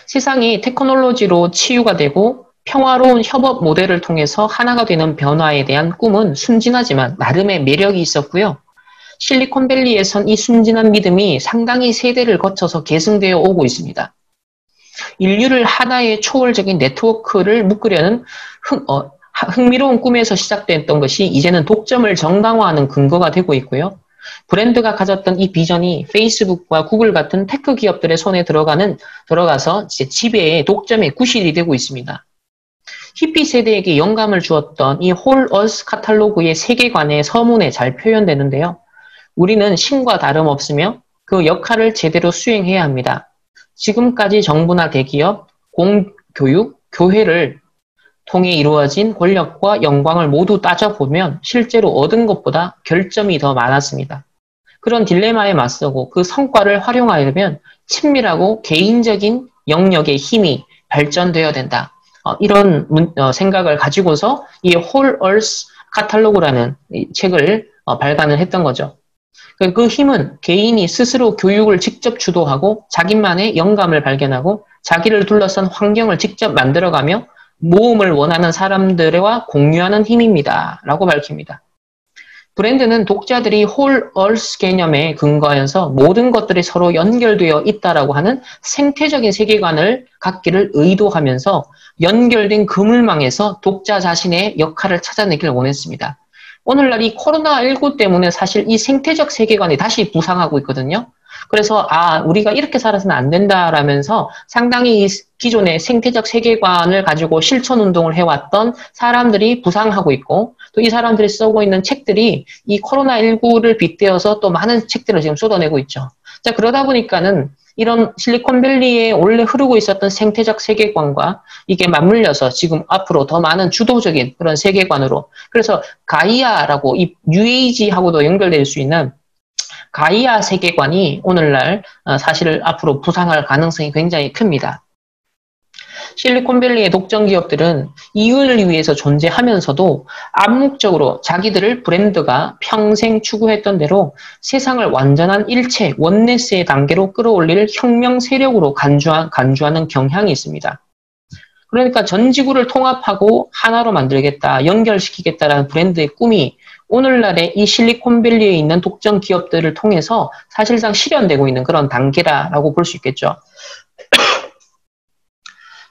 세상이 테크놀로지로 치유가 되고 평화로운 협업 모델을 통해서 하나가 되는 변화에 대한 꿈은 순진하지만 나름의 매력이 있었고요. 실리콘밸리에선 이 순진한 믿음이 상당히 세대를 거쳐서 계승되어 오고 있습니다. 인류를 하나의 초월적인 네트워크를 묶으려는 흥미로운 꿈에서 시작됐던 것이 이제는 독점을 정당화하는 근거가 되고 있고요. 브랜드가 가졌던 이 비전이 페이스북과 구글 같은 테크 기업들의 손에 들어가서 이제 지배의 독점의 구실이 되고 있습니다. 히피 세대에게 영감을 주었던 이 홀 얼스 카탈로그의 세계관의 서문에 잘 표현되는데요. 우리는 신과 다름없으며 그 역할을 제대로 수행해야 합니다. 지금까지 정부나 대기업, 공교육, 교회를 통해 이루어진 권력과 영광을 모두 따져보면 실제로 얻은 것보다 결점이 더 많았습니다. 그런 딜레마에 맞서고 그 성과를 활용하려면 친밀하고 개인적인 영역의 힘이 발전되어야 된다. 이런 생각을 가지고서 이 홀 얼스 카탈로그라는 책을 발간을 했던 거죠. 그 힘은 개인이 스스로 교육을 직접 주도하고 자기만의 영감을 발견하고 자기를 둘러싼 환경을 직접 만들어가며 모험을 원하는 사람들과 공유하는 힘입니다. 라고 밝힙니다. 브랜드는 독자들이 홀 얼스 개념에 근거하여서 모든 것들이 서로 연결되어 있다라고 하는 생태적인 세계관을 갖기를 의도하면서 연결된 그물망에서 독자 자신의 역할을 찾아내길 원했습니다. 오늘날 이 코로나19 때문에 사실 이 생태적 세계관이 다시 부상하고 있거든요. 그래서 우리가 이렇게 살아서는 안 된다라면서 상당히 이 기존의 생태적 세계관을 가지고 실천운동을 해왔던 사람들이 부상하고 있고 또 이 사람들이 쓰고 있는 책들이 이 코로나19를 빗대어서 또 많은 책들을 지금 쏟아내고 있죠. 자, 그러다 보니까는 이런 실리콘밸리에 원래 흐르고 있었던 생태적 세계관과 이게 맞물려서 지금 앞으로 더 많은 주도적인 그런 세계관으로 그래서 가이아라고 이 뉴에이지하고도 연결될 수 있는 가이아 세계관이 오늘날 사실 앞으로 부상할 가능성이 굉장히 큽니다. 실리콘밸리의 독점 기업들은 이윤을 위해서 존재하면서도 암묵적으로 자기들을 브랜드가 평생 추구했던 대로 세상을 완전한 일체, 원네스의 단계로 끌어올릴 혁명 세력으로 간주하는 경향이 있습니다. 그러니까 전 지구를 통합하고 하나로 만들겠다, 연결시키겠다라는 브랜드의 꿈이 오늘날의 이 실리콘밸리에 있는 독점 기업들을 통해서 사실상 실현되고 있는 그런 단계라고 볼 수 있겠죠.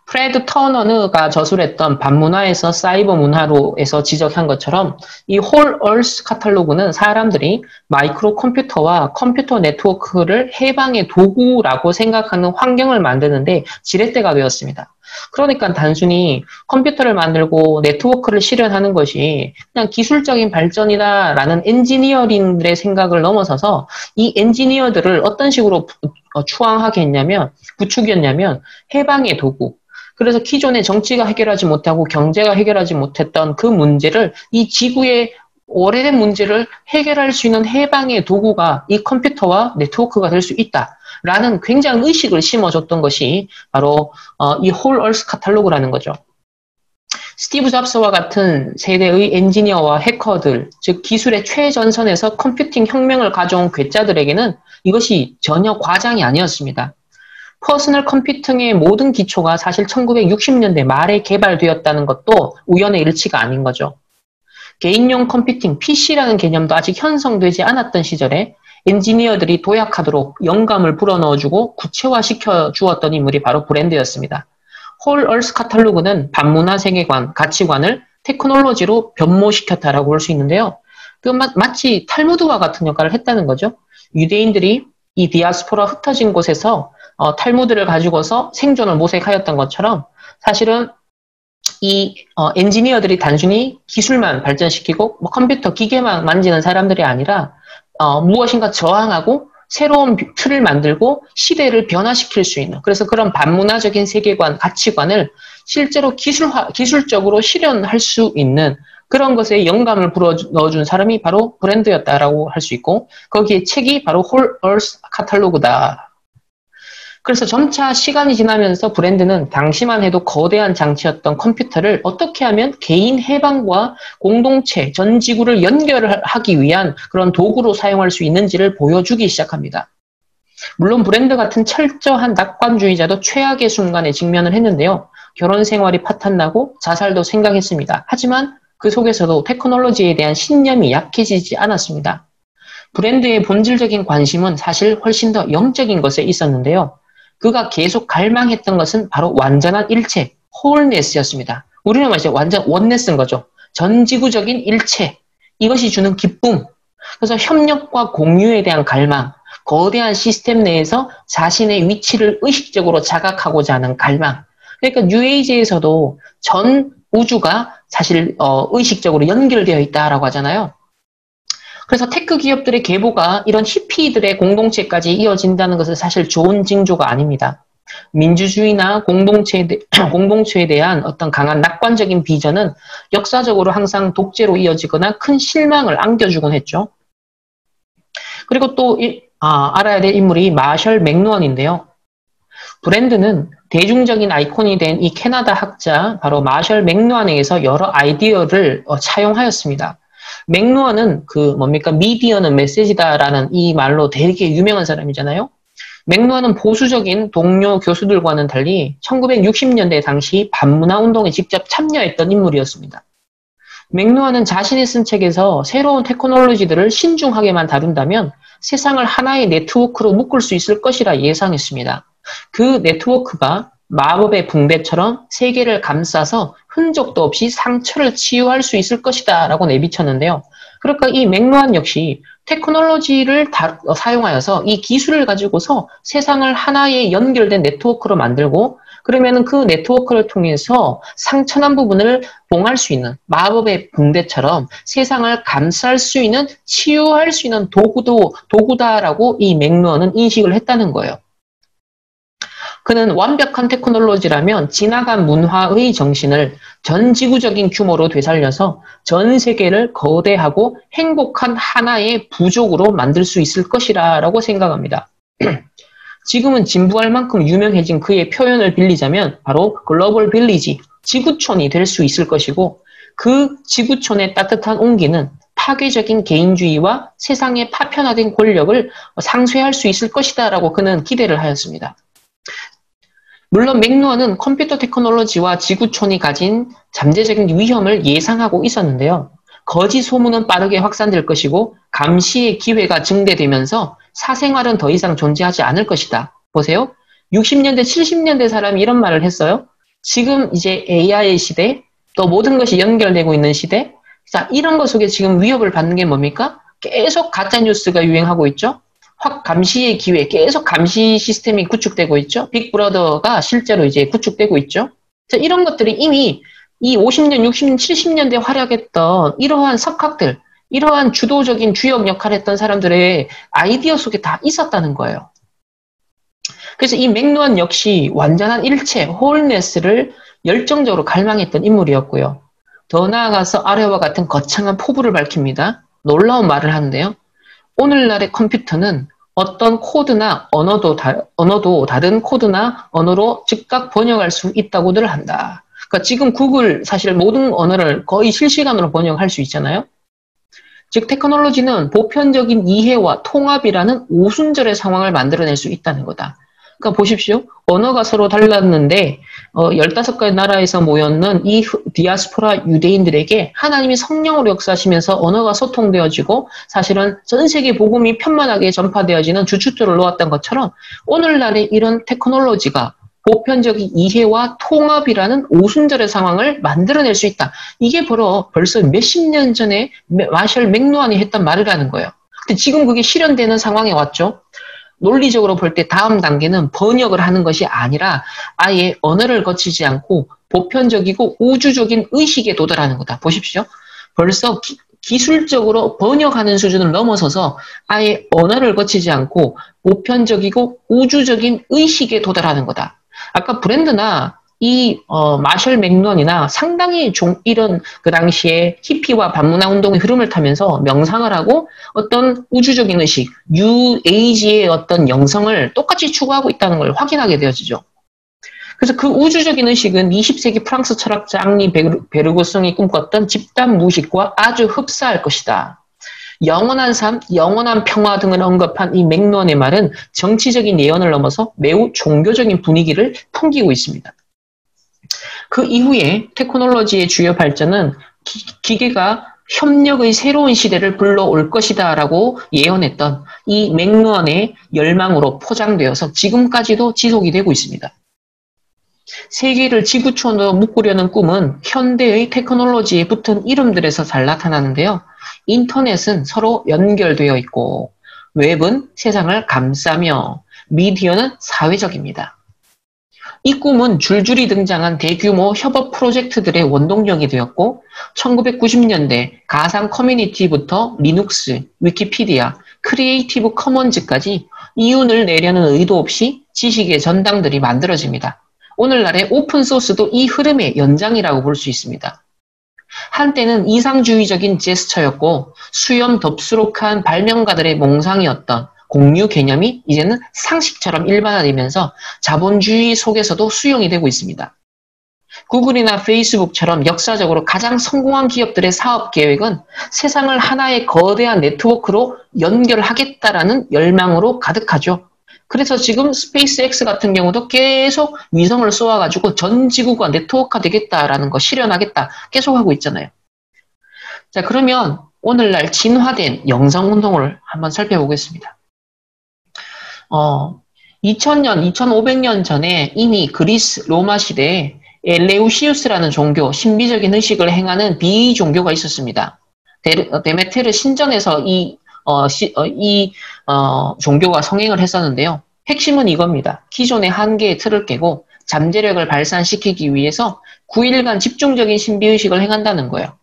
프레드 터너가 저술했던 반문화에서 사이버 문화로에서 지적한 것처럼 이 홀 얼스 카탈로그는 사람들이 마이크로 컴퓨터와 컴퓨터 네트워크를 해방의 도구라고 생각하는 환경을 만드는데 지렛대가 되었습니다. 그러니까 단순히 컴퓨터를 만들고 네트워크를 실현하는 것이 그냥 기술적인 발전이다라는 엔지니어링들의 생각을 넘어서서 이 엔지니어들을 어떤 식으로 추앙하게 했냐면 부추겼냐면 해방의 도구. 그래서 기존의 정치가 해결하지 못하고 경제가 해결하지 못했던 그 문제를 이 지구의 오래된 문제를 해결할 수 있는 해방의 도구가 이 컴퓨터와 네트워크가 될 수 있다라는 굉장한 의식을 심어줬던 것이 바로 이 홀 얼스 카탈로그라는 거죠. 스티브 잡스와 같은 세대의 엔지니어와 해커들, 즉 기술의 최전선에서 컴퓨팅 혁명을 가져온 괴짜들에게는 이것이 전혀 과장이 아니었습니다. 퍼스널 컴퓨팅의 모든 기초가 사실 1960년대 말에 개발되었다는 것도 우연의 일치가 아닌 거죠. 개인용 컴퓨팅, PC라는 개념도 아직 형성되지 않았던 시절에 엔지니어들이 도약하도록 영감을 불어넣어주고 구체화시켜 주었던 인물이 바로 브랜드였습니다. 홀 얼스 카탈로그는 반문화 세계관, 가치관을 테크놀로지로 변모시켰다라고 볼 수 있는데요. 그 마치 탈무드와 같은 역할을 했다는 거죠. 유대인들이 이 디아스포라 흩어진 곳에서 탈무드를 가지고서 생존을 모색하였던 것처럼 사실은 이 엔지니어들이 단순히 기술만 발전시키고 뭐 컴퓨터 기계만 만지는 사람들이 아니라 무엇인가 저항하고 새로운 틀을 만들고 시대를 변화시킬 수 있는, 그래서 그런 반문화적인 세계관, 가치관을 실제로 기술적으로 실현할 수 있는 그런 것에 영감을 불어 넣어준 사람이 바로 브랜드였다라고 할 수 있고, 거기에 책이 바로 홀 얼스 카탈로그다. 그래서 점차 시간이 지나면서 브랜드는 당시만 해도 거대한 장치였던 컴퓨터를 어떻게 하면 개인 해방과 공동체, 전 지구를 연결하기 위한 그런 도구로 사용할 수 있는지를 보여주기 시작합니다. 물론 브랜드 같은 철저한 낙관주의자도 최악의 순간에 직면을 했는데요. 결혼 생활이 파탄나고 자살도 생각했습니다. 하지만 그 속에서도 테크놀로지에 대한 신념이 약해지지 않았습니다. 브랜드의 본질적인 관심은 사실 훨씬 더 영적인 것에 있었는데요. 그가 계속 갈망했던 것은 바로 완전한 일체, 홀네스였습니다. 우리는 말이죠. 완전 원네스인 거죠. 전지구적인 일체. 이것이 주는 기쁨. 그래서 협력과 공유에 대한 갈망, 거대한 시스템 내에서 자신의 위치를 의식적으로 자각하고자 하는 갈망. 그러니까 뉴에이지에서도 전 우주가 사실 의식적으로 연결되어 있다라고 하잖아요. 그래서 테크 기업들의 계보가 이런 히피들의 공동체까지 이어진다는 것은 사실 좋은 징조가 아닙니다. 민주주의나 공동체에 대한 어떤 강한 낙관적인 비전은 역사적으로 항상 독재로 이어지거나 큰 실망을 안겨주곤 했죠. 그리고 또 알아야 될 인물이 마셜 맥루언인데요. 브랜드는 대중적인 아이콘이 된 이 캐나다 학자 바로 마셜 맥루언에게서 여러 아이디어를 차용하였습니다. 맥루언은 미디어는 메시지다라는 이 말로 되게 유명한 사람이잖아요. 맥루언은 보수적인 동료 교수들과는 달리 1960년대 당시 반문화 운동에 직접 참여했던 인물이었습니다. 맥루언은 자신이 쓴 책에서 새로운 테크놀로지들을 신중하게만 다룬다면 세상을 하나의 네트워크로 묶을 수 있을 것이라 예상했습니다. 그 네트워크가 마법의 붕대처럼 세계를 감싸서 흔적도 없이 상처를 치유할 수 있을 것이다 라고 내비쳤는데요. 그러니까 이 맥루언 역시 테크놀로지를 사용하여서 이 기술을 가지고서 세상을 하나의 연결된 네트워크로 만들고, 그러면 그 네트워크를 통해서 상처난 부분을 봉할 수 있는 마법의 붕대처럼 세상을 감쌀 수 있는, 치유할 수 있는 도구다라고 이 맥루언은 인식을 했다는 거예요. 그는 완벽한 테크놀로지라면 지나간 문화의 정신을 전 지구적인 규모로 되살려서 전 세계를 거대하고 행복한 하나의 부족으로 만들 수 있을 것이라고 생각합니다. 지금은 진부할 만큼 유명해진 그의 표현을 빌리자면 바로 글로벌 빌리지, 지구촌이 될 수 있을 것이고, 그 지구촌의 따뜻한 온기는 파괴적인 개인주의와 세상의 파편화된 권력을 상쇄할 수 있을 것이다 라고 그는 기대를 하였습니다. 물론 맥루언은 컴퓨터 테크놀로지와 지구촌이 가진 잠재적인 위험을 예상하고 있었는데요. 거짓 소문은 빠르게 확산될 것이고 감시의 기회가 증대되면서 사생활은 더 이상 존재하지 않을 것이다. 보세요. 60년대, 70년대 사람이 이런 말을 했어요. 지금 이제 AI 시대, 또 모든 것이 연결되고 있는 시대, 자, 이런 것 속에 지금 위협을 받는 게 뭡니까? 계속 가짜뉴스가 유행하고 있죠. 확 감시의 기회, 계속 감시 시스템이 구축되고 있죠. 빅브러더가 실제로 이제 구축되고 있죠. 자, 이런 것들이 이미 이 50년, 60년, 70년대 활약했던 이러한 석학들, 이러한 주도적인 주역 역할을 했던 사람들의 아이디어 속에 다 있었다는 거예요. 그래서 이 맥루언 역시 완전한 일체, 홀네스를 열정적으로 갈망했던 인물이었고요. 더 나아가서 아래와 같은 거창한 포부를 밝힙니다. 놀라운 말을 하는데요. 오늘날의 컴퓨터는 어떤 코드나 언어도 다른 코드나 언어로 즉각 번역할 수 있다고들 한다. 그러니까 지금 구글 사실 모든 언어를 거의 실시간으로 번역할 수 있잖아요. 즉 테크놀로지는 보편적인 이해와 통합이라는 오순절의 상황을 만들어낼 수 있다는 거다. 그러니까 보십시오. 언어가 서로 달랐는데 15가지 나라에서 모였는 이 디아스포라 유대인들에게 하나님이 성령으로 역사하시면서 언어가 소통되어지고 사실은 전 세계 복음이 편만하게 전파되어지는 주춧돌을 놓았던 것처럼 오늘날의 이런 테크놀로지가 보편적인 이해와 통합이라는 오순절의 상황을 만들어낼 수 있다. 이게 벌써 몇십 년 전에 마셜 맥루한이 했던 말이라는 거예요. 근데 지금 그게 실현되는 상황에 왔죠. 논리적으로 볼 때 다음 단계는 번역을 하는 것이 아니라 아예 언어를 거치지 않고 보편적이고 우주적인 의식에 도달하는 거다. 보십시오. 벌써 기술적으로 번역하는 수준을 넘어서서 아예 언어를 거치지 않고 보편적이고 우주적인 의식에 도달하는 거다. 아까 브랜드나 이 마셜 맥루한이나 상당히 이런 그 당시에 히피와 반문화 운동의 흐름을 타면서 명상을 하고 어떤 우주적인 의식, 뉴 에이지의 어떤 영성을 똑같이 추구하고 있다는 걸 확인하게 되어지죠. 그래서 그 우주적인 의식은 20세기 프랑스 철학자 앙리 베르그송이 꿈꿨던 집단 무의식과 아주 흡사할 것이다. 영원한 삶, 영원한 평화 등을 언급한 이 맥루한의 말은 정치적인 예언을 넘어서 매우 종교적인 분위기를 풍기고 있습니다. 그 이후에 테크놀로지의 주요 발전은 기계가 협력의 새로운 시대를 불러올 것이다 라고 예언했던 이 맥루한의 열망으로 포장되어서 지금까지도 지속이 되고 있습니다. 세계를 지구촌으로 묶으려는 꿈은 현대의 테크놀로지에 붙은 이름들에서 잘 나타나는데요. 인터넷은 서로 연결되어 있고 웹은 세상을 감싸며 미디어는 사회적입니다. 이 꿈은 줄줄이 등장한 대규모 협업 프로젝트들의 원동력이 되었고 1990년대 가상 커뮤니티부터 리눅스, 위키피디아, 크리에이티브 커먼즈까지 이윤을 내려는 의도 없이 지식의 전당들이 만들어집니다. 오늘날의 오픈소스도 이 흐름의 연장이라고 볼 수 있습니다. 한때는 이상주의적인 제스처였고 수염 덥수룩한 발명가들의 몽상이었던 공유 개념이 이제는 상식처럼 일반화되면서 자본주의 속에서도 수용이 되고 있습니다. 구글이나 페이스북처럼 역사적으로 가장 성공한 기업들의 사업 계획은 세상을 하나의 거대한 네트워크로 연결하겠다라는 열망으로 가득하죠. 그래서 지금 스페이스X 같은 경우도 계속 위성을 쏘아가지고 전 지구가 네트워크가 되겠다라는 거 실현하겠다 계속 하고 있잖아요. 자, 그러면 오늘날 진화된 영성운동을 한번 살펴보겠습니다. 2000년, 2500년 전에 이미 그리스 로마 시대에 엘레우시우스라는 종교, 신비적인 의식을 행하는 비의 종교가 있었습니다. 데메테르 신전에서 이 종교가 성행을 했었는데요. 핵심은 이겁니다. 기존의 한계의 틀을 깨고 잠재력을 발산시키기 위해서 9일간 집중적인 신비의식을 행한다는 거예요.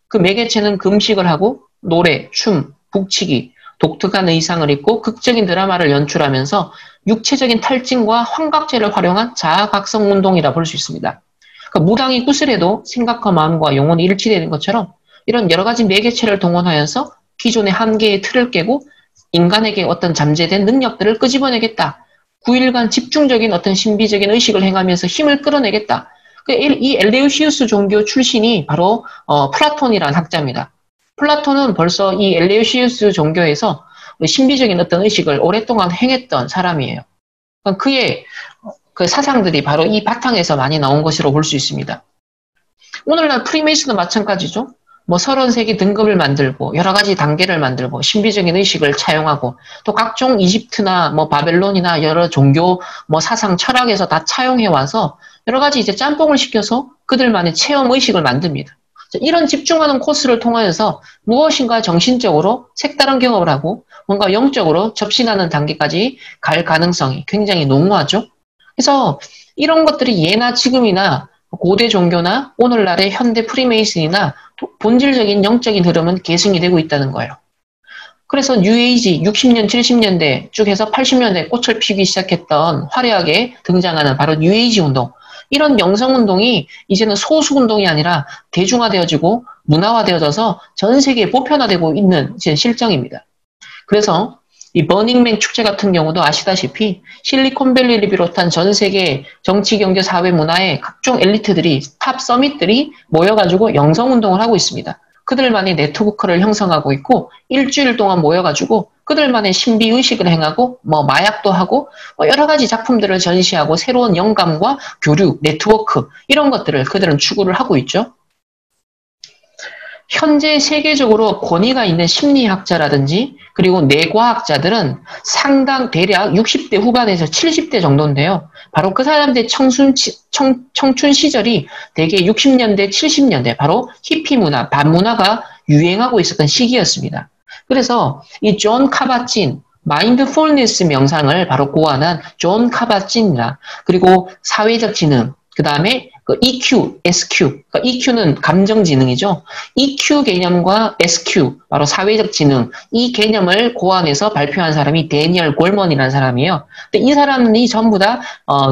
그 매개체는 금식을 하고 노래, 춤, 북치기, 독특한 의상을 입고 극적인 드라마를 연출하면서 육체적인 탈진과 환각제를 활용한 자아각성 운동이라 볼 수 있습니다. 그러니까 무당이 구슬해도 생각과 마음과 영혼이 일치되는 것처럼 이런 여러 가지 매개체를 동원하여서 기존의 한계의 틀을 깨고 인간에게 어떤 잠재된 능력들을 끄집어내겠다. 9일간 집중적인 어떤 신비적인 의식을 행하면서 힘을 끌어내겠다. 이 엘레우시우스 종교 출신이 바로 플라톤이라는 학자입니다. 플라톤은 벌써 이 엘레우시우스 종교에서 신비적인 어떤 의식을 오랫동안 행했던 사람이에요. 그의 그 사상들이 바로 이 바탕에서 많이 나온 것으로 볼 수 있습니다. 오늘날 프리메이슨도 마찬가지죠. 뭐 33개 등급을 만들고 여러 가지 단계를 만들고 신비적인 의식을 차용하고 또 각종 이집트나 뭐 바벨론이나 여러 종교 뭐 사상 철학에서 다 차용해 와서 여러 가지 이제 짬뽕을 시켜서 그들만의 체험 의식을 만듭니다. 이런 집중하는 코스를 통하여서 무엇인가 정신적으로 색다른 경험을 하고 뭔가 영적으로 접신하는 단계까지 갈 가능성이 굉장히 농후하죠. 그래서 이런 것들이 예나 지금이나 고대 종교나 오늘날의 현대 프리메이슨이나 본질적인 영적인 흐름은 계승이 되고 있다는 거예요. 그래서 뉴에이지 60년, 70년대 쭉 해서 80년대에 꽃을 피우기 시작했던 화려하게 등장하는 바로 뉴에이지 운동. 이런 영성운동이 이제는 소수운동이 아니라 대중화되어지고 문화화되어져서 전 세계에 보편화되고 있는 실정입니다. 그래서 이 버닝맨 축제 같은 경우도 아시다시피 실리콘밸리를 비롯한 전 세계 정치, 경제, 사회, 문화의 각종 엘리트들이 탑 서밋들이 모여가지고 영성운동을 하고 있습니다. 그들만의 네트워크를 형성하고 있고 일주일 동안 모여가지고 그들만의 신비의식을 행하고 뭐 마약도 하고 뭐 여러 가지 작품들을 전시하고 새로운 영감과 교류, 네트워크 이런 것들을 그들은 추구를 하고 있죠. 현재 세계적으로 권위가 있는 심리학자라든지 그리고 뇌과학자들은 상당 대략 60대 후반에서 70대 정도인데요. 바로 그 사람들의 청춘 시절이 대개 60년대, 70년대 바로 히피 문화, 반문화가 유행하고 있었던 시기였습니다. 그래서 이 존 카바찐, 마인드풀니스 명상을 바로 고안한 존 카바찐이나 그리고 사회적 지능, 그 다음에 그 EQ, SQ, 그러니까 EQ는 감정지능이죠. EQ 개념과 SQ, 바로 사회적 지능, 이 개념을 고안해서 발표한 사람이 데니얼 골먼이라는 사람이에요. 근데 이 사람이 전부 다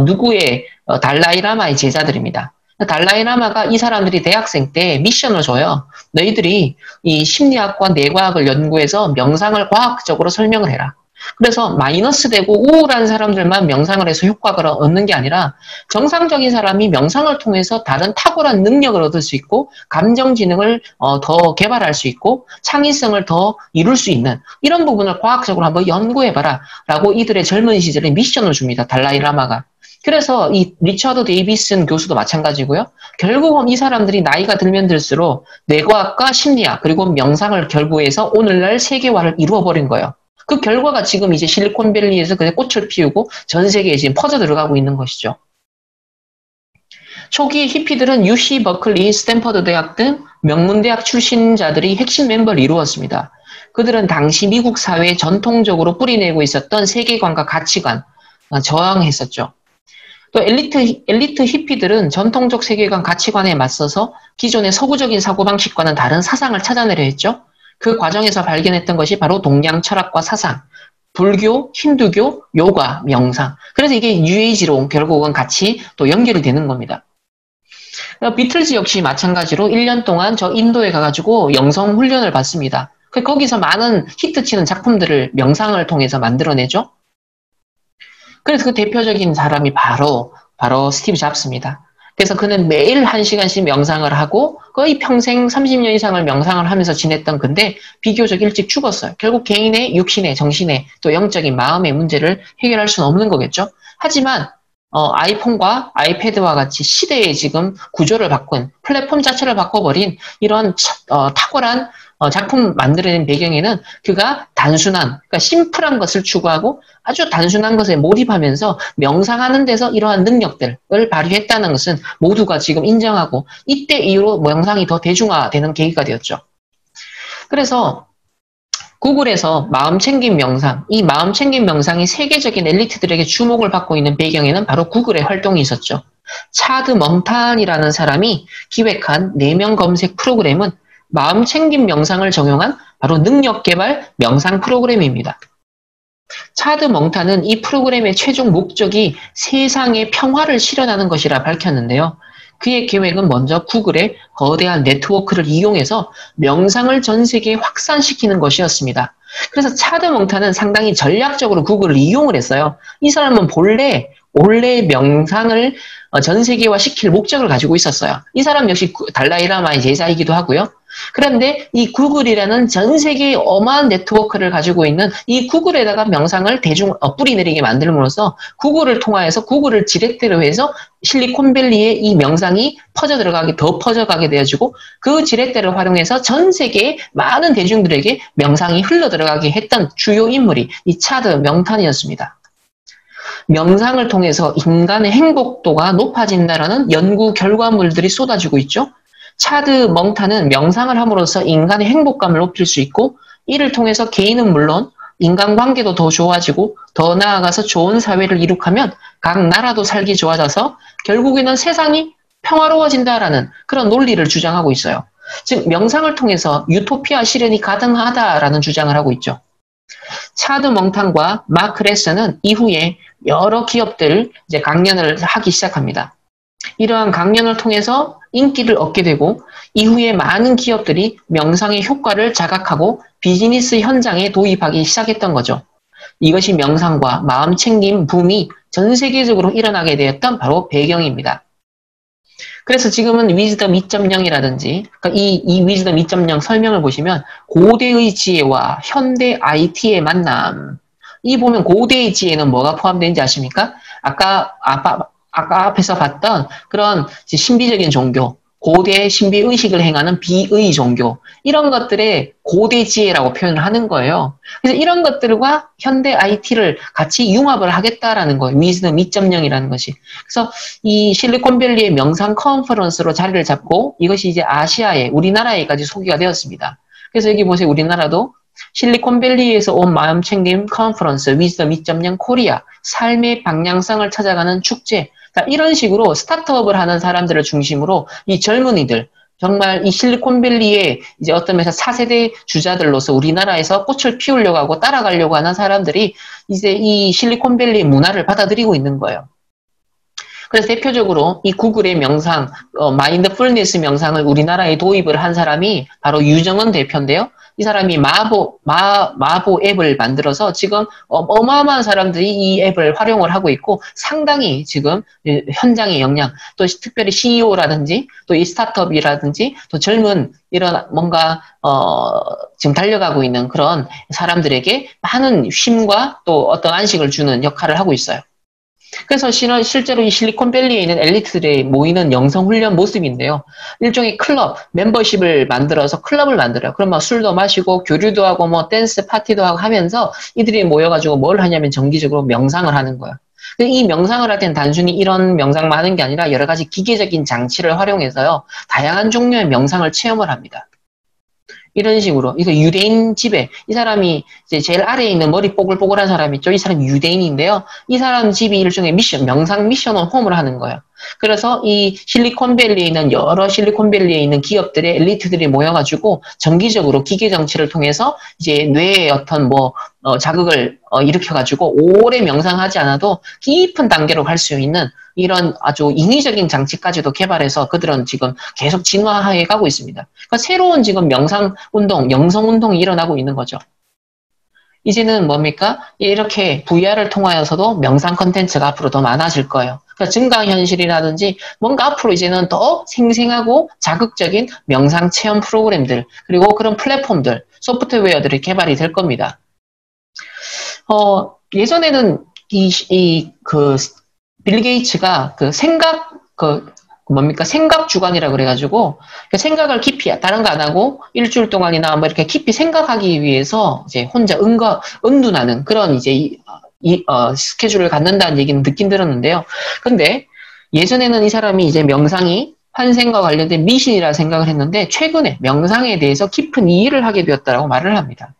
누구의 달라이라마의 제자들입니다. 달라이라마가 이 사람들이 대학생 때 미션을 줘요. 너희들이 이 심리학과 뇌과학을 연구해서 명상을 과학적으로 설명을 해라. 그래서 마이너스 되고 우울한 사람들만 명상을 해서 효과를 얻는 게 아니라 정상적인 사람이 명상을 통해서 다른 탁월한 능력을 얻을 수 있고 감정지능을 더 개발할 수 있고 창의성을 더 이룰 수 있는 이런 부분을 과학적으로 한번 연구해봐라 라고 이들의 젊은 시절에 미션을 줍니다. 달라이라마가. 그래서 이 리처드 데이비슨 교수도 마찬가지고요. 결국은 이 사람들이 나이가 들면 들수록 뇌과학과 심리학 그리고 명상을 결부해서 오늘날 세계화를 이루어버린 거예요. 그 결과가 지금 이제 실리콘밸리에서 그냥 꽃을 피우고 전 세계에 지금 퍼져 들어가고 있는 것이죠. 초기 히피들은 UC 버클리, 스탠퍼드 대학 등 명문대학 출신자들이 핵심 멤버를 이루었습니다. 그들은 당시 미국 사회에 전통적으로 뿌리내고 있었던 세계관과 가치관, 저항했었죠. 또 엘리트 히피들은 전통적 세계관 가치관에 맞서서 기존의 서구적인 사고방식과는 다른 사상을 찾아내려 했죠. 그 과정에서 발견했던 것이 바로 동양 철학과 사상, 불교, 힌두교, 요가, 명상. 그래서 이게 뉴에이지로 결국은 같이 또 연결이 되는 겁니다. 비틀즈 역시 마찬가지로 1년 동안 저 인도에 가가지고 영성 훈련을 받습니다. 거기서 많은 히트치는 작품들을 명상을 통해서 만들어내죠. 그래서 그 대표적인 사람이 바로 스티브 잡스입니다. 그래서 그는 매일 1시간씩 명상을 하고 거의 평생 30년 이상을 명상을 하면서 지냈던 건데 비교적 일찍 죽었어요. 결국 개인의 육신의, 정신의 또 영적인 마음의 문제를 해결할 수는 없는 거겠죠. 하지만 아이폰과 아이패드와 같이 시대의 지금 구조를 바꾼 플랫폼 자체를 바꿔버린 이런 탁월한 작품 만들어낸 배경에는 그가 단순한, 그러니까 심플한 것을 추구하고 아주 단순한 것에 몰입하면서 명상하는 데서 이러한 능력들을 발휘했다는 것은 모두가 지금 인정하고 이때 이후로 명상이 더 대중화되는 계기가 되었죠. 그래서 구글에서 마음챙김 명상, 이 마음챙김 명상이 세계적인 엘리트들에게 주목을 받고 있는 배경에는 바로 구글의 활동이 있었죠. 차드 멍탄이라는 사람이 기획한 4명 검색 프로그램은 마음챙김 명상을 적용한 바로 능력개발 명상 프로그램입니다. 차드 멍탄은 이 프로그램의 최종 목적이 세상의 평화를 실현하는 것이라 밝혔는데요. 그의 계획은 먼저 구글의 거대한 네트워크를 이용해서 명상을 전 세계에 확산시키는 것이었습니다. 그래서 차드 멍탄은 상당히 전략적으로 구글을 이용을 했어요. 이 사람은 본래 명상을 전 세계화 시킬 목적을 가지고 있었어요. 이 사람 역시 달라이라마의 제자이기도 하고요. 그런데 이 구글이라는 전 세계의 어마한 네트워크를 가지고 있는 이 구글에다가 명상을 뿌리내리게 만들므로써 구글을 통하여서 구글을 지렛대로 해서 실리콘밸리에 이 명상이 더 퍼져가게 되어지고 그 지렛대를 활용해서 전 세계의 많은 대중들에게 명상이 흘러들어가게 했던 주요 인물이 이 차드 멍탄이었습니다. 명상을 통해서 인간의 행복도가 높아진다는 연구 결과물들이 쏟아지고 있죠. 차드 멍탄은 명상을 함으로써 인간의 행복감을 높일 수 있고 이를 통해서 개인은 물론 인간관계도 더 좋아지고 더 나아가서 좋은 사회를 이룩하면 각 나라도 살기 좋아져서 결국에는 세상이 평화로워진다라는 그런 논리를 주장하고 있어요. 즉 명상을 통해서 유토피아 실현이 가능하다라는 주장을 하고 있죠. 차드 멍탄과 마크 레서는 이후에 여러 기업들 이제 강연을 하기 시작합니다. 이러한 강연을 통해서 인기를 얻게 되고 이후에 많은 기업들이 명상의 효과를 자각하고 비즈니스 현장에 도입하기 시작했던 거죠. 이것이 명상과 마음챙김 붐이 전 세계적으로 일어나게 되었던 바로 배경입니다. 그래서 지금은 위즈덤 2.0이라든지 그러니까 이 위즈덤 2.0 설명을 보시면 고대의 지혜와 현대 IT의 만남. 이 보면 고대의 지혜는 뭐가 포함되는지 아십니까? 아까 앞에서 봤던 그런 신비적인 종교, 고대 신비 의식을 행하는 비의 종교 이런 것들의 고대 지혜라고 표현을 하는 거예요. 그래서 이런 것들과 현대 IT를 같이 융합을 하겠다라는 거예요. 위즈덤 2.0이라는 것이. 그래서 이 실리콘밸리의 명상 컨퍼런스로 자리를 잡고 이것이 이제 아시아에 우리나라에까지 소개가 되었습니다. 그래서 여기 보세요. 우리나라도 실리콘밸리에서 온 마음챙김 컨퍼런스 위즈덤 2.0 코리아 삶의 방향성을 찾아가는 축제 이런 식으로 스타트업을 하는 사람들을 중심으로 이 젊은이들 정말 이 실리콘밸리의 이제 어떤 면에서 4세대 주자들로서 우리나라에서 꽃을 피우려고 하고 따라가려고 하는 사람들이 이제 이 실리콘밸리 문화를 받아들이고 있는 거예요. 그래서 대표적으로 이 구글의 명상, 마인드풀니스 명상을 우리나라에 도입을 한 사람이 바로 유정은 대표인데요. 이 사람이 마보 앱을 만들어서 지금 어마어마한 사람들이 이 앱을 활용을 하고 있고 상당히 지금 현장의 역량, 또 특별히 CEO라든지 또 이 스타트업이라든지 또 젊은 이런 뭔가 지금 달려가고 있는 그런 사람들에게 많은 쉼과 또 어떤 안식을 주는 역할을 하고 있어요. 그래서 실제로 이 실리콘밸리에 있는 엘리트들이 모이는 영성훈련 모습인데요. 일종의 클럽, 멤버십을 만들어서 클럽을 만들어요. 그러면 술도 마시고 교류도 하고 뭐 댄스 파티도 하고 하면서 이들이 모여가지고 뭘 하냐면 정기적으로 명상을 하는 거예요. 이 명상을 할 때는 단순히 이런 명상만 하는 게 아니라 여러 가지 기계적인 장치를 활용해서요. 다양한 종류의 명상을 체험을 합니다. 이런 식으로. 이거 유대인 집에, 이 사람이 이제 제일 아래에 있는 머리 뽀글뽀글한 사람 있죠? 이 사람이 유대인인데요. 이 사람 집이 일종의 미션, 명상 미션 온 홈을 하는 거예요. 그래서 이 실리콘밸리에 있는 여러 실리콘밸리에 있는 기업들의 엘리트들이 모여가지고 정기적으로 기계 정치를 통해서 이제 뇌에 어떤 자극을 일으켜가지고 오래 명상하지 않아도 깊은 단계로 갈 수 있는 이런 아주 인위적인 장치까지도 개발해서 그들은 지금 계속 진화해 가고 있습니다. 그러니까 새로운 지금 명상 운동, 영성 운동이 일어나고 있는 거죠. 이제는 뭡니까? 이렇게 VR을 통하여서도 명상 컨텐츠가 앞으로 더 많아질 거예요. 그러니까 증강현실이라든지 뭔가 앞으로 이제는 더 생생하고 자극적인 명상 체험 프로그램들 그리고 그런 플랫폼들, 소프트웨어들이 개발이 될 겁니다. 예전에는 빌 게이츠가 생각 주간이라고 그래가지고, 생각을 깊이, 다른 거 안 하고, 일주일 동안이나 이렇게 깊이 생각하기 위해서, 이제 혼자 은둔하는 그런 스케줄을 갖는다는 얘기는 듣긴 들었는데요. 근데, 예전에는 이 사람이 이제 명상이 환생과 관련된 미신이라 생각을 했는데, 최근에 명상에 대해서 깊은 이해를 하게 되었다라고 말을 합니다.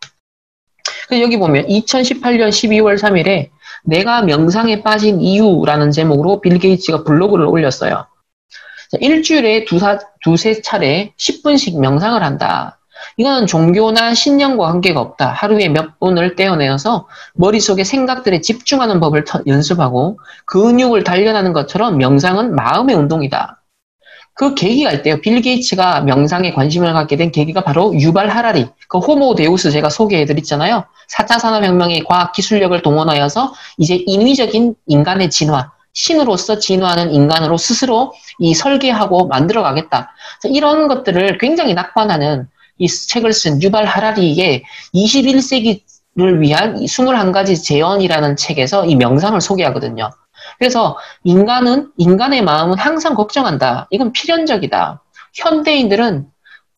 여기 보면 2018년 12월 3일에 내가 명상에 빠진 이유라는 제목으로 빌 게이츠가 블로그를 올렸어요. 일주일에 두세 차례 10분씩 명상을 한다. 이건 종교나 신념과 관계가 없다. 하루에 몇 분을 떼어내어서 머릿속에 생각들에 집중하는 법을 연습하고 근육을 단련하는 것처럼 명상은 마음의 운동이다. 그 계기가 있대요. 빌 게이츠가 명상에 관심을 갖게 된 계기가 바로 유발 하라리, 그 호모 데우스 제가 소개해드렸잖아요. 4차 산업혁명의 과학 기술력을 동원하여서 이제 인위적인 인간의 진화, 신으로서 진화하는 인간으로 스스로 설계하고 만들어가겠다. 이런 것들을 굉장히 낙관하는 이 책을 쓴 유발 하라리의 21세기를 위한 21가지 재현이라는 책에서 이 명상을 소개하거든요. 그래서 인간의 마음은 항상 걱정한다. 이건 필연적이다. 현대인들은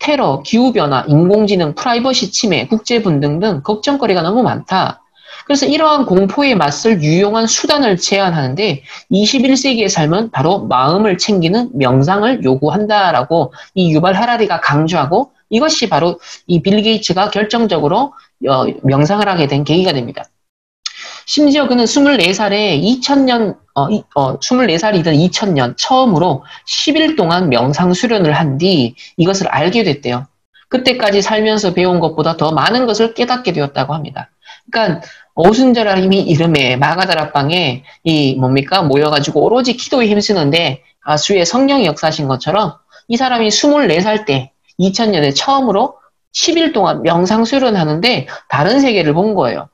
테러, 기후변화, 인공지능, 프라이버시 침해, 국제분등 등 걱정거리가 너무 많다. 그래서 이러한 공포에 맞설 유용한 수단을 제안하는데 21세기의 삶은 바로 마음을 챙기는 명상을 요구한다라고 이 유발 하라리가 강조하고 이것이 바로 이 빌 게이츠가 결정적으로 명상을 하게 된 계기가 됩니다. 심지어 그는 24살에 24살이던 2000년 처음으로 10일 동안 명상 수련을 한 뒤 이것을 알게 됐대요. 그때까지 살면서 배운 것보다 더 많은 것을 깨닫게 되었다고 합니다. 그러니까 오순절하림이 이름에 마가다락방에 모여가지고 오로지 기도에 힘쓰는데 주의 성령이 역사하신 것처럼 이 사람이 24살 때 2000년에 처음으로 10일 동안 명상 수련하는데 다른 세계를 본 거예요.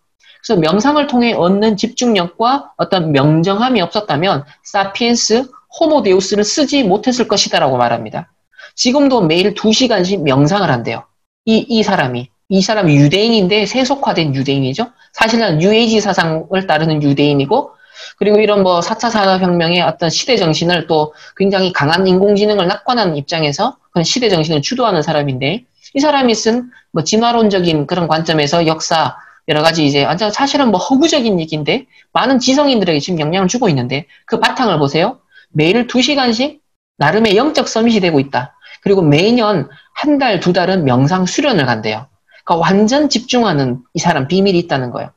그래서 명상을 통해 얻는 집중력과 어떤 명정함이 없었다면 사피엔스, 호모데우스를 쓰지 못했을 것이다라고 말합니다. 지금도 매일 2시간씩 명상을 한대요. 이 사람이 유대인인데 세속화된 유대인이죠. 사실은 뉴에이지 사상을 따르는 유대인이고 그리고 이런 뭐 4차 산업혁명의 어떤 시대 정신을 또 굉장히 강한 인공지능을 낙관하는 입장에서 그런 시대 정신을 주도하는 사람인데 이 사람이 쓴 뭐 진화론적인 그런 관점에서 역사 여러 가지 이제 완전 사실은 뭐 허구적인 얘기인데 많은 지성인들에게 지금 영향을 주고 있는데 그 바탕을 보세요. 매일 2시간씩 나름의 영적 서밋이 되고 있다. 그리고 매년 한 달, 두 달은 명상 수련을 간대요. 그러니까 완전 집중하는 이 사람 비밀이 있다는 거예요.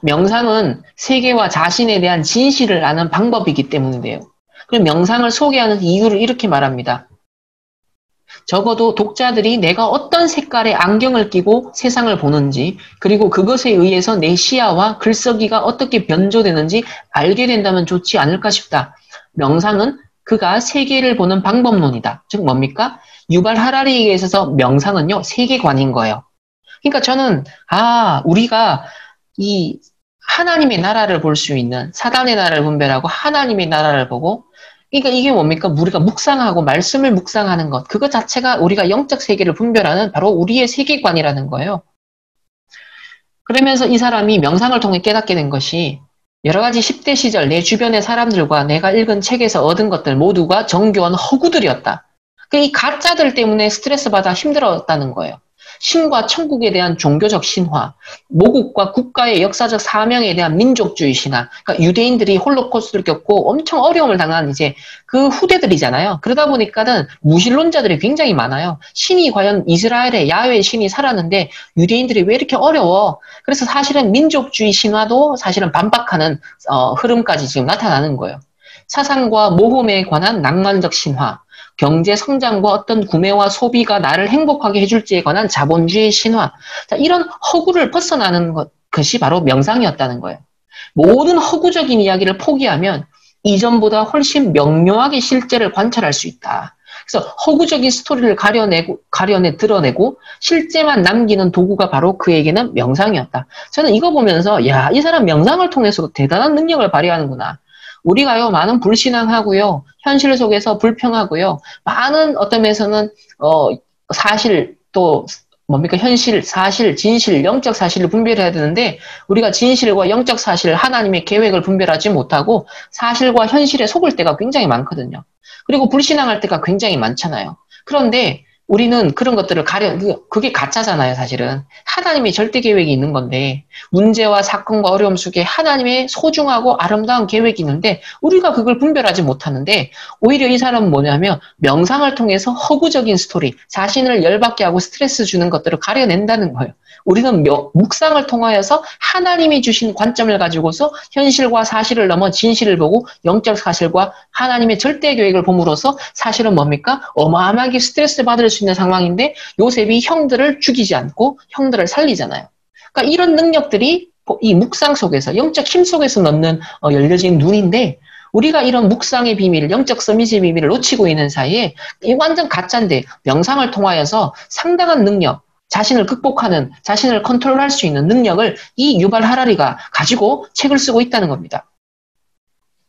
명상은 세계와 자신에 대한 진실을 아는 방법이기 때문인데요. 그럼 명상을 소개하는 이유를 이렇게 말합니다. 적어도 독자들이 내가 어떤 색깔의 안경을 끼고 세상을 보는지, 그리고 그것에 의해서 내 시야와 글쓰기가 어떻게 변조되는지 알게 된다면 좋지 않을까 싶다. 명상은 그가 세계를 보는 방법론이다. 즉 뭡니까? 유발 하라리에 있어서 명상은요, 세계관인 거예요. 그러니까 저는, 우리가 이 하나님의 나라를 볼 수 있는 사단의 나라를 분별하고 하나님의 나라를 보고 그러니까 이게 뭡니까? 우리가 묵상하고 말씀을 묵상하는 것 그것 자체가 우리가 영적 세계를 분별하는 바로 우리의 세계관이라는 거예요. 그러면서 이 사람이 명상을 통해 깨닫게 된 것이 여러 가지 10대 시절 내 주변의 사람들과 내가 읽은 책에서 얻은 것들 모두가 정교한 허구들이었다. 이 가짜들 때문에 스트레스 받아 힘들었다는 거예요. 신과 천국에 대한 종교적 신화, 모국과 국가의 역사적 사명에 대한 민족주의 신화, 그러니까 유대인들이 홀로코스트를 겪고 엄청 어려움을 당한 이제 그 후대들이잖아요. 그러다 보니까는 무신론자들이 굉장히 많아요. 신이 과연 이스라엘의 야훼 신이 살았는데 유대인들이 왜 이렇게 어려워? 그래서 사실은 민족주의 신화도 사실은 반박하는 흐름까지 지금 나타나는 거예요. 사상과 모험에 관한 낭만적 신화, 경제 성장과 어떤 구매와 소비가 나를 행복하게 해줄지에 관한 자본주의 신화. 자, 이런 허구를 벗어나는 것이 바로 명상이었다는 거예요. 모든 허구적인 이야기를 포기하면 이전보다 훨씬 명료하게 실제를 관찰할 수 있다. 그래서 허구적인 스토리를 드러내고 실제만 남기는 도구가 바로 그에게는 명상이었다. 저는 이거 보면서 이 사람 명상을 통해서 대단한 능력을 발휘하는구나. 우리가요, 많은 불신앙하고요, 현실 속에서 불평하고요, 많은 어떤 면에서는, 사실, 또, 뭡니까, 현실, 사실, 진실, 영적 사실을 분별해야 되는데, 우리가 진실과 영적 사실, 하나님의 계획을 분별하지 못하고, 사실과 현실에 속을 때가 굉장히 많거든요. 그리고 불신앙할 때가 굉장히 많잖아요. 그런데, 우리는 그런 것들을 그게 가짜잖아요, 사실은. 하나님의 절대 계획이 있는 건데, 문제와 사건과 어려움 속에 하나님의 소중하고 아름다운 계획이 있는데, 우리가 그걸 분별하지 못하는데, 오히려 이 사람은 뭐냐면, 명상을 통해서 허구적인 스토리, 자신을 열받게 하고 스트레스 주는 것들을 가려낸다는 거예요. 우리는 묵상을 통하여서 하나님이 주신 관점을 가지고서 현실과 사실을 넘어 진실을 보고 영적 사실과 하나님의 절대 계획을 봄으로써 사실은 뭡니까? 어마어마하게 스트레스 받을 수 있는 상황인데 요셉이 형들을 죽이지 않고 형들을 살리잖아요. 그러니까 이런 능력들이 이 묵상 속에서 영적 힘 속에서 넣는 열려진 눈인데 우리가 이런 묵상의 비밀, 영적 서밋의 비밀을 놓치고 있는 사이에 이 완전 가짜인데 명상을 통하여서 상당한 능력 자신을 극복하는, 자신을 컨트롤할 수 있는 능력을 이 유발 하라리가 가지고 책을 쓰고 있다는 겁니다.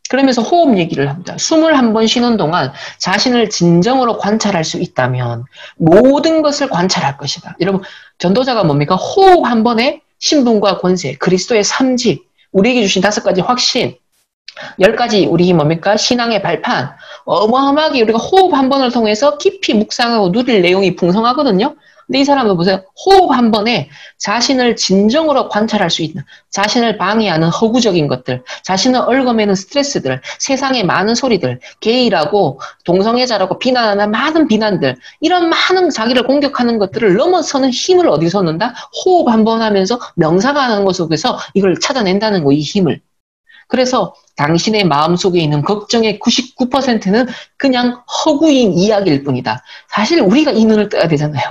그러면서 호흡 얘기를 합니다. 숨을 한 번 쉬는 동안 자신을 진정으로 관찰할 수 있다면 모든 것을 관찰할 것이다. 여러분, 전도자가 뭡니까? 호흡 한 번에 신분과 권세, 그리스도의 삼직, 우리에게 주신 5가지 확신, 10가지 우리 뭡니까? 신앙의 발판, 어마어마하게 우리가 호흡 한 번을 통해서 깊이 묵상하고 누릴 내용이 풍성하거든요. 근데 이 사람은 보세요. 호흡 한 번에 자신을 진정으로 관찰할 수 있는, 자신을 방해하는 허구적인 것들, 자신을 얽어매는 스트레스들, 세상의 많은 소리들, 게이라고 동성애자라고 비난하는 많은 비난들, 이런 많은 자기를 공격하는 것들을 넘어서는 힘을 어디서 얻는다? 호흡 한 번 하면서 명상하는 것 속에서 이걸 찾아낸다는 거, 이 힘을. 그래서 당신의 마음속에 있는 걱정의 99%는 그냥 허구인 이야기일 뿐이다. 사실 우리가 이 눈을 떠야 되잖아요.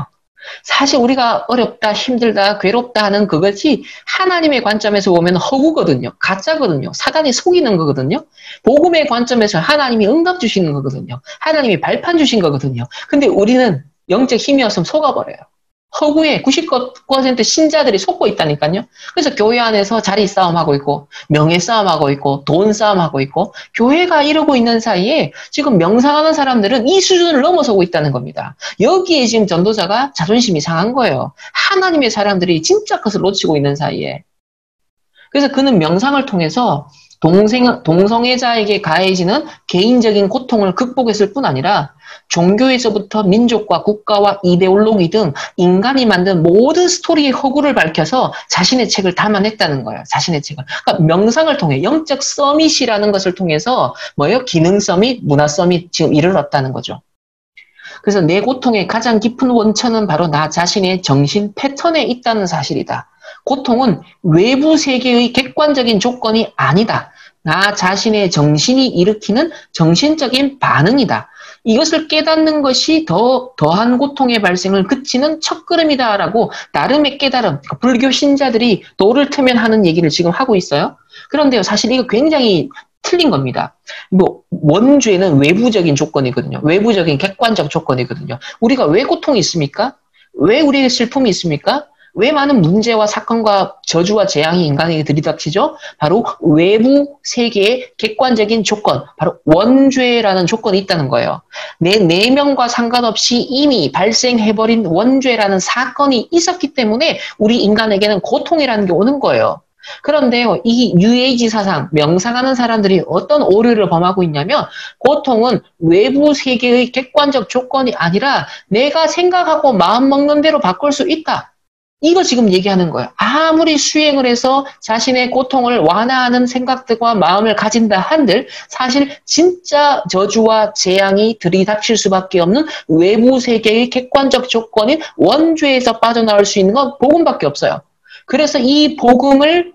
사실 우리가 어렵다, 힘들다, 괴롭다 하는 그것이 하나님의 관점에서 보면 허구거든요. 가짜거든요. 사단이 속이는 거거든요. 복음의 관점에서 하나님이 응답 주시는 거거든요. 하나님이 발판 주신 거거든요. 근데 우리는 영적 힘이 없으면 속아버려요. 허구에 99% 신자들이 속고 있다니까요. 그래서 교회 안에서 자리 싸움하고 있고 명예 싸움하고 있고 돈 싸움하고 있고 교회가 이러고 있는 사이에 지금 명상하는 사람들은 이 수준을 넘어서고 있다는 겁니다. 여기에 지금 전도자가 자존심이 상한 거예요. 하나님의 사람들이 진짜 것을 놓치고 있는 사이에. 그래서 그는 명상을 통해서 동성애자에게 가해지는 개인적인 고통을 극복했을 뿐 아니라 종교에서부터 민족과 국가와 이데올로기 등 인간이 만든 모든 스토리의 허구를 밝혀서 자신의 책을 담아냈다는 거예요. 자신의 책을. 그러니까 명상을 통해 영적 서밋이라는 것을 통해서 뭐예요? 기능 서밋, 문화 서밋 지금 이르렀다는 거죠. 그래서 내 고통의 가장 깊은 원천은 바로 나 자신의 정신 패턴에 있다는 사실이다. 고통은 외부 세계의 객관적인 조건이 아니다. 나 자신의 정신이 일으키는 정신적인 반응이다. 이것을 깨닫는 것이 더한 고통의 발생을 그치는 첫걸음이다라고 나름의 깨달음, 그러니까 불교 신자들이 도를 트면 하는 얘기를 지금 하고 있어요. 그런데요, 사실 이거 굉장히 틀린 겁니다. 뭐 원죄는 외부적인 조건이거든요. 외부적인 객관적 조건이거든요. 우리가 왜 고통이 있습니까? 왜 우리의 슬픔이 있습니까? 왜 많은 문제와 사건과 저주와 재앙이 인간에게 들이닥치죠? 바로 외부 세계의 객관적인 조건, 바로 원죄라는 조건이 있다는 거예요. 내 내면과 상관없이 이미 발생해버린 원죄라는 사건이 있었기 때문에 우리 인간에게는 고통이라는 게 오는 거예요. 그런데요, 이 뉴에이지 사상, 명상하는 사람들이 어떤 오류를 범하고 있냐면, 고통은 외부 세계의 객관적 조건이 아니라 내가 생각하고 마음 먹는 대로 바꿀 수 있다. 이거 지금 얘기하는 거예요. 아무리 수행을 해서 자신의 고통을 완화하는 생각들과 마음을 가진다 한들 사실 진짜 저주와 재앙이 들이닥칠 수밖에 없는 외부 세계의 객관적 조건인 원죄에서 빠져나올 수 있는 건 복음밖에 없어요. 그래서 이 복음을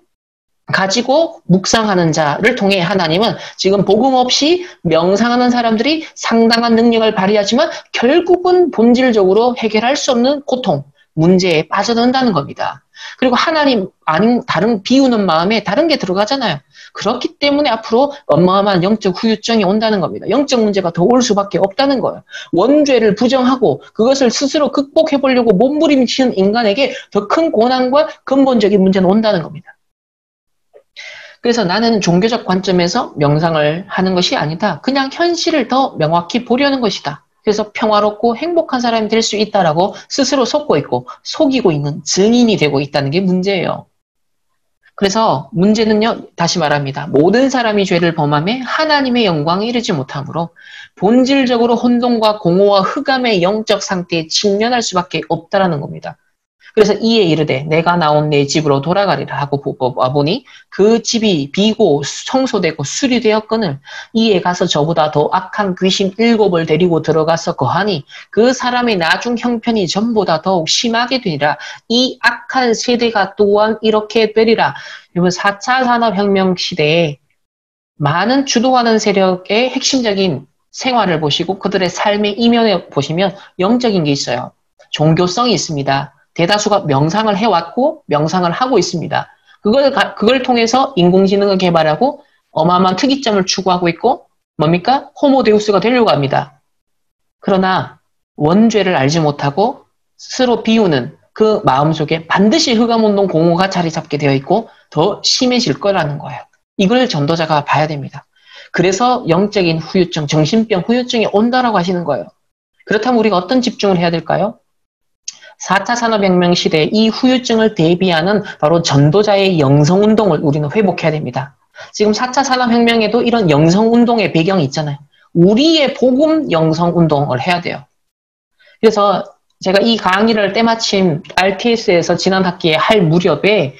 가지고 묵상하는 자를 통해 하나님은 지금 복음 없이 명상하는 사람들이 상당한 능력을 발휘하지만 결국은 본질적으로 해결할 수 없는 고통, 문제에 빠져든다는 겁니다. 그리고 하나님 아닌 다른 비우는 마음에 다른 게 들어가잖아요. 그렇기 때문에 앞으로 어마어마한 영적 후유증이 온다는 겁니다. 영적 문제가 더 올 수밖에 없다는 거예요. 원죄를 부정하고 그것을 스스로 극복해 보려고 몸부림치는 인간에게 더 큰 고난과 근본적인 문제는 온다는 겁니다. 그래서 나는 종교적 관점에서 명상을 하는 것이 아니다. 그냥 현실을 더 명확히 보려는 것이다. 그래서 평화롭고 행복한 사람이 될 수 있다라고 스스로 속고 있고 속이고 있는 증인이 되고 있다는 게 문제예요. 그래서 문제는요, 다시 말합니다. 모든 사람이 죄를 범함에 하나님의 영광에 이르지 못하므로 본질적으로 혼돈과 공허와 흑암의 영적 상태에 직면할 수밖에 없다라는 겁니다. 그래서 이에 이르되 내가 나온 내 집으로 돌아가리라 하고 와보니 그 집이 비고 청소되고 수리되었거늘 이에 가서 저보다 더 악한 귀신 7을 데리고 들어가서 거하니 그 사람의 나중 형편이 전보다 더욱 심하게 되리라. 이 악한 세대가 또한 이렇게 되리라. 여러분 4차 산업혁명 시대에 많은 주도하는 세력의 핵심적인 생활을 보시고 그들의 삶의 이면에 보시면 영적인 게 있어요. 종교성이 있습니다. 대다수가 명상을 해왔고 명상을 하고 있습니다. 그걸 통해서 인공지능을 개발하고 어마어마한 특이점을 추구하고 있고 뭡니까? 호모데우스가 되려고 합니다. 그러나 원죄를 알지 못하고 스스로 비우는 그 마음속에 반드시 흑암운동 공허가 자리 잡게 되어 있고 더 심해질 거라는 거예요. 이걸 전도자가 봐야 됩니다. 그래서 영적인 후유증, 정신병 후유증이 온다라고 하시는 거예요. 그렇다면 우리가 어떤 집중을 해야 될까요? 4차 산업혁명 시대에 이 후유증을 대비하는 바로 전도자의 영성운동을 우리는 회복해야 됩니다. 지금 4차 산업혁명에도 이런 영성운동의 배경이 있잖아요. 우리의 복음 영성운동을 해야 돼요. 그래서 제가 이 강의를 때마침 RTS에서 지난 학기에 할 무렵에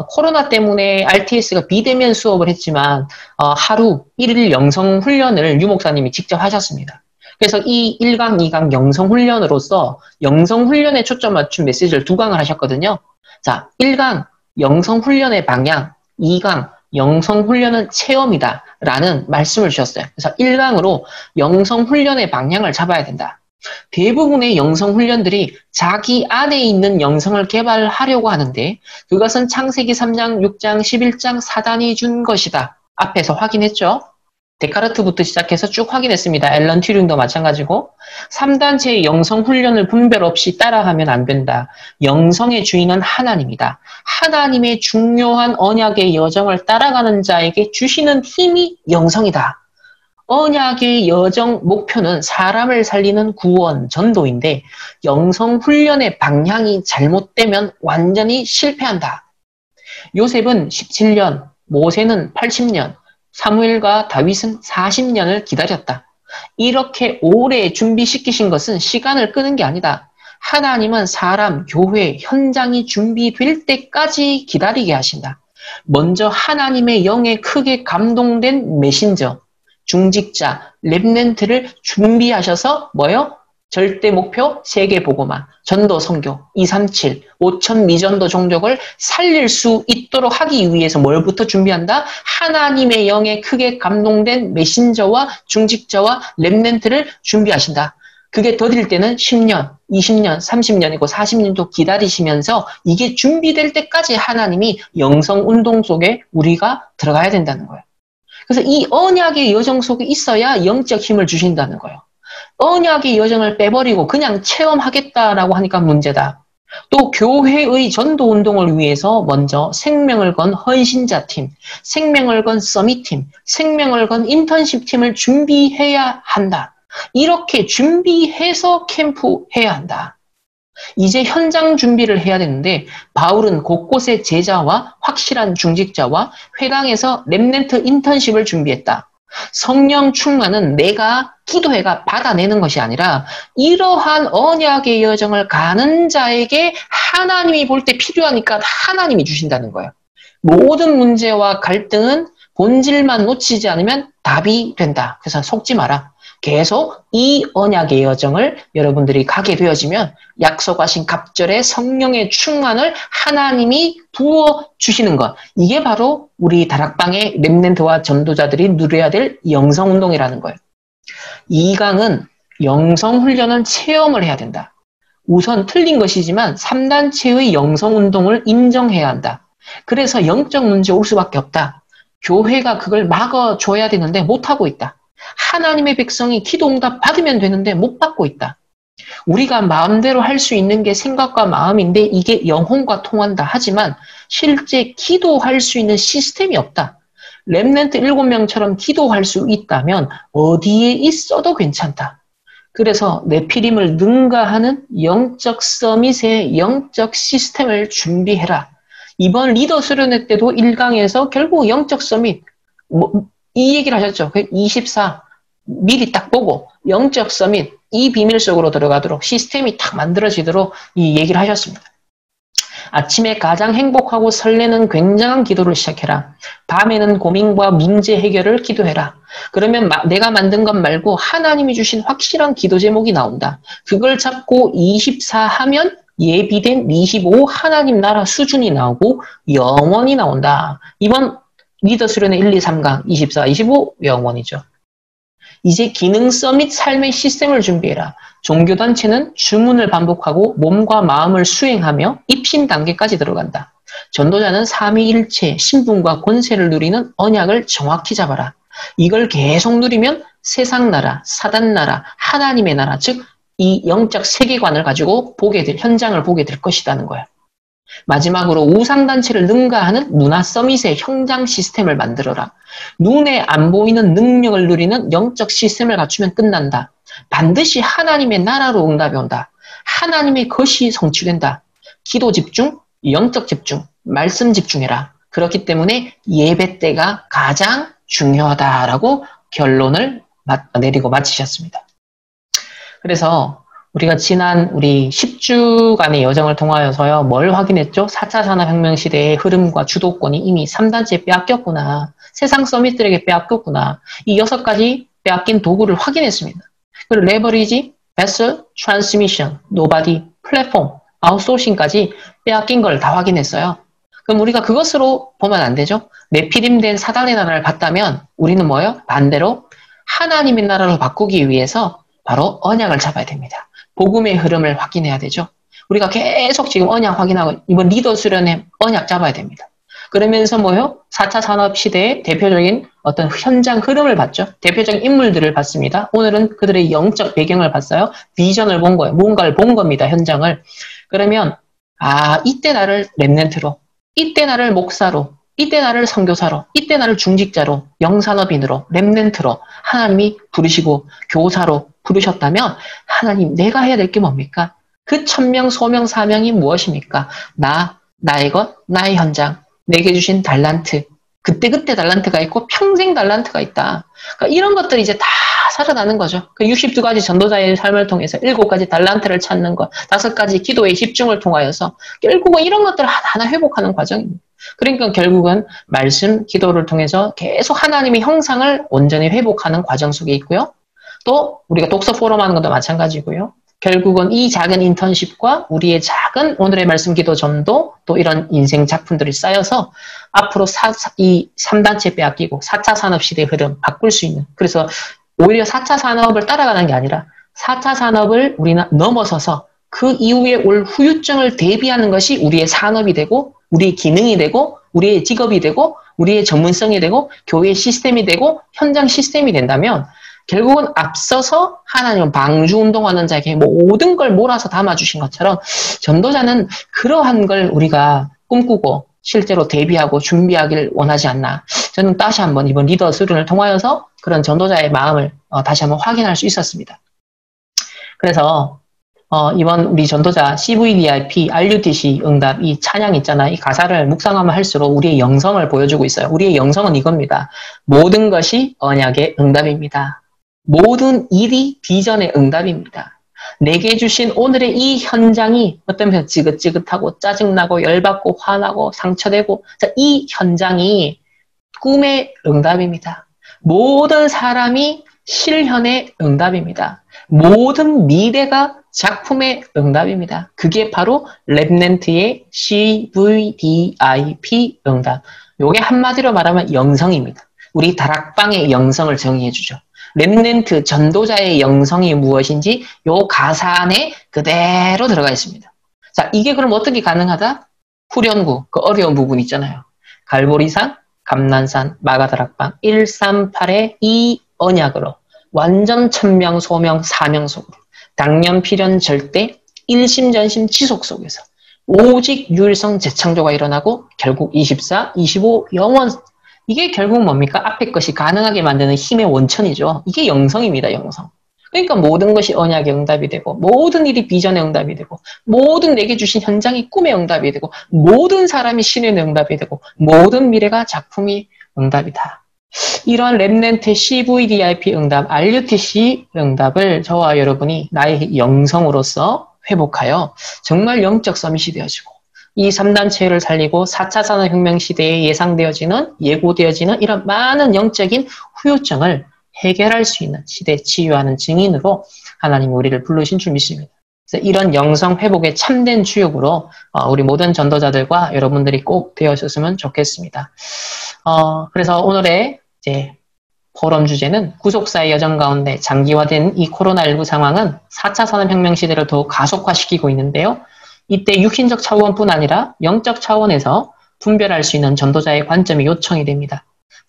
코로나 때문에 RTS가 비대면 수업을 했지만 하루 1일 영성훈련을 유 목사님이 직접 하셨습니다. 그래서 이 1강, 2강 영성훈련으로서 영성훈련에 초점 맞춘 메시지를 2강을 하셨거든요. 자, 1강 영성훈련의 방향, 2강 영성훈련은 체험이다 라는 말씀을 주셨어요. 그래서 1강으로 영성훈련의 방향을 잡아야 된다. 대부분의 영성훈련들이 자기 안에 있는 영성을 개발하려고 하는데 그것은 창세기 3장, 6장, 11장 사단이 준 것이다. 앞에서 확인했죠. 데카르트부터 시작해서 쭉 확인했습니다. 앨런 튜링도 마찬가지고 3단체의 영성훈련을 분별 없이 따라가면 안 된다. 영성의 주인은 하나님이다. 하나님의 중요한 언약의 여정을 따라가는 자에게 주시는 힘이 영성이다. 언약의 여정 목표는 사람을 살리는 구원, 전도인데 영성훈련의 방향이 잘못되면 완전히 실패한다. 요셉은 17년, 모세는 80년, 사무엘과 다윗은 40년을 기다렸다. 이렇게 오래 준비시키신 것은 시간을 끄는 게 아니다. 하나님은 사람, 교회, 현장이 준비될 때까지 기다리게 하신다. 먼저 하나님의 영에 크게 감동된 메신저, 중직자, 렘넌트를 준비하셔서 뭐요? 절대 목표 세계 복음화, 전도 선교, 237, 5천 미전도 종족을 살릴 수 있도록 하기 위해서 뭘부터 준비한다? 하나님의 영에 크게 감동된 메신저와 중직자와 렘넌트를 준비하신다. 그게 더딜 때는 10년, 20년, 30년이고 40년도 기다리시면서 이게 준비될 때까지 하나님이 영성운동 속에 우리가 들어가야 된다는 거예요. 그래서 이 언약의 여정 속에 있어야 영적 힘을 주신다는 거예요. 언약의 여정을 빼버리고 그냥 체험하겠다라고 하니까 문제다. 또 교회의 전도 운동을 위해서 먼저 생명을 건 헌신자 팀, 생명을 건 서밋 팀, 생명을 건 인턴십 팀을 준비해야 한다. 이렇게 준비해서 캠프해야 한다. 이제 현장 준비를 해야 되는데 바울은 곳곳에 제자와 확실한 중직자와 회당에서 렘넌트 인턴십을 준비했다. 성령 충만은 내가 기도해가 받아내는 것이 아니라 이러한 언약의 여정을 가는 자에게 하나님이 볼 때 필요하니까 하나님이 주신다는 거예요. 모든 문제와 갈등은 본질만 놓치지 않으면 답이 된다. 그래서 속지 마라. 계속 이 언약의 여정을 여러분들이 가게 되어지면 약속하신 갑절의 성령의 충만을 하나님이 부어주시는 것. 이게 바로 우리 다락방의 렘넌트와 전도자들이 누려야 될 영성운동이라는 거예요. 2강은 영성훈련은 체험을 해야 된다. 우선 틀린 것이지만 3단체의 영성운동을 인정해야 한다. 그래서 영적 문제 올 수밖에 없다. 교회가 그걸 막아줘야 되는데 못하고 있다. 하나님의 백성이 기도 응답 받으면 되는데 못 받고 있다. 우리가 마음대로 할 수 있는 게 생각과 마음인데 이게 영혼과 통한다. 하지만 실제 기도할 수 있는 시스템이 없다. 렘넌트 7명처럼 기도할 수 있다면 어디에 있어도 괜찮다. 그래서 네피림을 능가하는 영적 서밋의 영적 시스템을 준비해라. 이번 리더 수련회 때도 1강에서 결국 영적 서밋, 이 얘기를 하셨죠. 24, 미리 딱 보고 영적 서밋, 이 비밀 속으로 들어가도록 시스템이 딱 만들어지도록 이 얘기를 하셨습니다. 아침에 가장 행복하고 설레는 굉장한 기도를 시작해라. 밤에는 고민과 문제 해결을 기도해라. 그러면 내가 만든 것 말고 하나님이 주신 확실한 기도 제목이 나온다. 그걸 잡고 24 하면 예비된 25 하나님 나라 수준이 나오고 영원이 나온다. 이번 리더 수련회 1, 2, 3강 24, 25 영원이죠. 이제 기능성 및 삶의 시스템을 준비해라. 종교단체는 주문을 반복하고 몸과 마음을 수행하며 입신 단계까지 들어간다. 전도자는 삼위일체, 신분과 권세를 누리는 언약을 정확히 잡아라. 이걸 계속 누리면 세상 나라, 사단 나라, 하나님의 나라, 즉 이 영적 세계관을 가지고 현장을 보게 될 것이라는 거예요. 마지막으로 우상단체를 능가하는 문화 서밋의 형장 시스템을 만들어라. 눈에 안 보이는 능력을 누리는 영적 시스템을 갖추면 끝난다. 반드시 하나님의 나라로 응답이 온다. 하나님의 것이 성취된다. 기도 집중, 영적 집중, 말씀 집중해라. 그렇기 때문에 예배 때가 가장 중요하다라고 결론을 내리고 마치셨습니다. 그래서 우리가 지난 우리 10주간의 여정을 통하여서요, 뭘 확인했죠? 4차 산업혁명 시대의 흐름과 주도권이 이미 3단체에 빼앗겼구나. 세상 서밋들에게 빼앗겼구나. 이 6가지 빼앗긴 도구를 확인했습니다. 그리고 레버리지, 베슬, 트랜스미션, 노바디, 플랫폼, 아웃소싱까지 빼앗긴 걸 다 확인했어요. 그럼 우리가 그것으로 보면 안 되죠? 네피림된 사단의 나라를 봤다면 우리는 뭐예요? 반대로 하나님의 나라로 바꾸기 위해서 바로 언약을 잡아야 됩니다. 복음의 흐름을 확인해야 되죠. 우리가 계속 지금 언약 확인하고 이번 리더 수련회 언약 잡아야 됩니다. 그러면서 뭐요? 4차 산업 시대의 대표적인 어떤 현장 흐름을 봤죠. 대표적인 인물들을 봤습니다. 오늘은 그들의 영적 배경을 봤어요. 비전을 본 거예요. 뭔가를 본 겁니다. 현장을. 그러면 이때 나를 렘넌트로, 이때 나를 목사로, 이때 나를 선교사로, 이때 나를 중직자로, 영산업인으로, 렘넌트로 하나님이 부르시고 교사로 부르셨다면 하나님 내가 해야 될 게 뭡니까? 그 천명, 소명, 사명이 무엇입니까? 나의 것, 나의 현장, 내게 주신 달란트, 그때그때 달란트가 있고 평생 달란트가 있다. 그러니까 이런 것들이 이제 다 살아나는 거죠. 그 62가지 전도자의 삶을 통해서 7가지 달란트를 찾는 것, 5가지 기도의 집중을 통하여서 결국은 이런 것들을 하나하나 회복하는 과정입니다. 그러니까 결국은 말씀, 기도를 통해서 계속 하나님의 형상을 온전히 회복하는 과정 속에 있고요. 또 우리가 독서 포럼 하는 것도 마찬가지고요. 결국은 이 작은 인턴십과 우리의 작은 오늘의 말씀 기도 전도 또 이런 인생 작품들이 쌓여서 앞으로 이 3단체 빼앗기고 4차 산업시대의 흐름 바꿀 수 있는, 그래서 오히려 4차 산업을 따라가는 게 아니라 4차 산업을 우리나 넘어서서 그 이후에 올 후유증을 대비하는 것이 우리의 산업이 되고 우리의 기능이 되고 우리의 직업이 되고 우리의 전문성이 되고 교회 시스템이 되고 현장 시스템이 된다면 결국은 앞서서 하나님은 방주운동하는 자에게 모든 걸 몰아서 담아주신 것처럼 전도자는 그러한 걸 우리가 꿈꾸고 실제로 대비하고 준비하길 원하지 않나. 저는 다시 한번 이번 리더 수련을 통하여서 그런 전도자의 마음을 다시 한번 확인할 수 있었습니다. 그래서 이번 우리 전도자 CVDIP, RUTC 응답 이 찬양 있잖아. 이 가사를 묵상하면 할수록 우리의 영성을 보여주고 있어요. 우리의 영성은 이겁니다. 모든 것이 언약의 응답입니다. 모든 일이 비전의 응답입니다. 내게 주신 오늘의 이 현장이 어떤 면 지긋지긋하고 짜증나고 열받고 화나고 상처되고 이 현장이 꿈의 응답입니다. 모든 사람이 실현의 응답입니다. 모든 미래가 작품의 응답입니다. 그게 바로 랩넨트의 CVDIP 응답. 요게 한마디로 말하면 영성입니다. 우리 다락방의 영성을 정의해주죠. 랩넨트 전도자의 영성이 무엇인지 요 가사 안에 그대로 들어가 있습니다. 자, 이게 그럼 어떻게 가능하다? 후련구, 그 어려운 부분 있잖아요. 갈보리산, 감난산, 마가다락방 138의 이 언약으로 완전 천명, 소명, 사명 속으로 당년, 필연, 절대, 일심전심, 지속 속에서 오직 유일성 재창조가 일어나고 결국 24, 25, 영원. 이게 결국 뭡니까? 앞에 것이 가능하게 만드는 힘의 원천이죠. 이게 영성입니다. 영성. 그러니까 모든 것이 언약의 응답이 되고 모든 일이 비전의 응답이 되고 모든 내게 주신 현장이 꿈의 응답이 되고 모든 사람이 신의 응답이 되고 모든 미래가 작품이 응답이다. 이러한 랩넨트 CVDIP 응답, RUTC 응답을 저와 여러분이 나의 영성으로서 회복하여 정말 영적 서밋이 되어지고 이 3단체를 살리고 4차 산업혁명 시대에 예고되어지는 이런 많은 영적인 후유증을 해결할 수 있는 시대에 치유하는 증인으로 하나님 우리를 부르신 줄 믿습니다. 그래서 이런 영성 회복의 참된 주역으로 우리 모든 전도자들과 여러분들이 꼭 되어주셨으면 좋겠습니다. 그래서 오늘의 이제 포럼 주제는 구속사의 여정 가운데 장기화된 이 코로나19 상황은 4차 산업혁명 시대를 더욱 가속화시키고 있는데요. 이때 육신적 차원뿐 아니라 영적 차원에서 분별할 수 있는 전도자의 관점이 요청이 됩니다.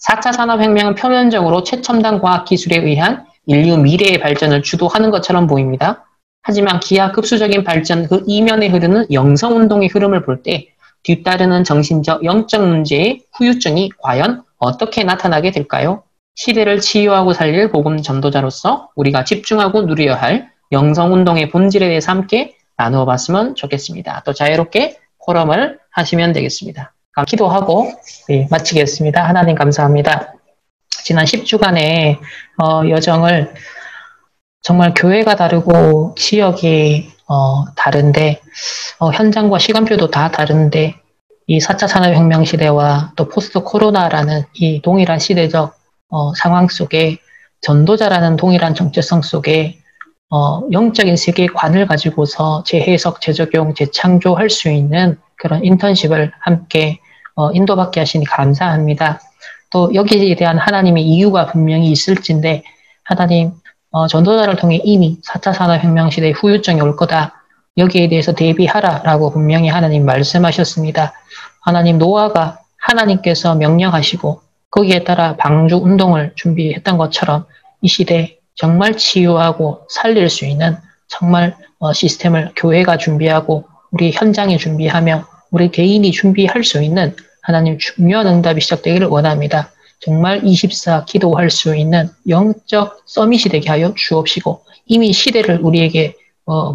4차 산업혁명은 표면적으로 최첨단 과학기술에 의한 인류 미래의 발전을 주도하는 것처럼 보입니다. 하지만 기하급수적인 발전 그 이면에 흐르는 영성운동의 흐름을 볼 때 뒤따르는 정신적, 영적 문제의 후유증이 과연 어떻게 나타나게 될까요? 시대를 치유하고 살릴 복음 전도자로서 우리가 집중하고 누려야 할 영성운동의 본질에 대해서 함께 나누어 봤으면 좋겠습니다. 또 자유롭게 포럼을 하시면 되겠습니다. 기도하고 마치겠습니다. 하나님 감사합니다. 지난 10주간의 여정을 정말 교회가 다르고 지역이 다른데 현장과 시간표도 다 다른데 이 4차 산업혁명 시대와 또 포스트 코로나라는 이 동일한 시대적 상황 속에 전도자라는 동일한 정체성 속에 영적인 세계관을 가지고서 재해석, 재적용, 재창조할 수 있는 그런 인턴십을 함께 인도받게 하시니 감사합니다. 또 여기에 대한 하나님의 이유가 분명히 있을진데 하나님 전도자를 통해 이미 4차 산업혁명 시대의 후유증이 올 거다. 여기에 대해서 대비하라라고 분명히 하나님 말씀하셨습니다. 하나님 노아가 하나님께서 명령하시고 거기에 따라 방주 운동을 준비했던 것처럼 이 시대 정말 치유하고 살릴 수 있는 정말 시스템을 교회가 준비하고 우리 현장이 준비하며 우리 개인이 준비할 수 있는 하나님 중요한 응답이 시작되기를 원합니다. 정말 24 기도할 수 있는 영적 서밋이 되게 하여 주옵시고 이미 시대를 우리에게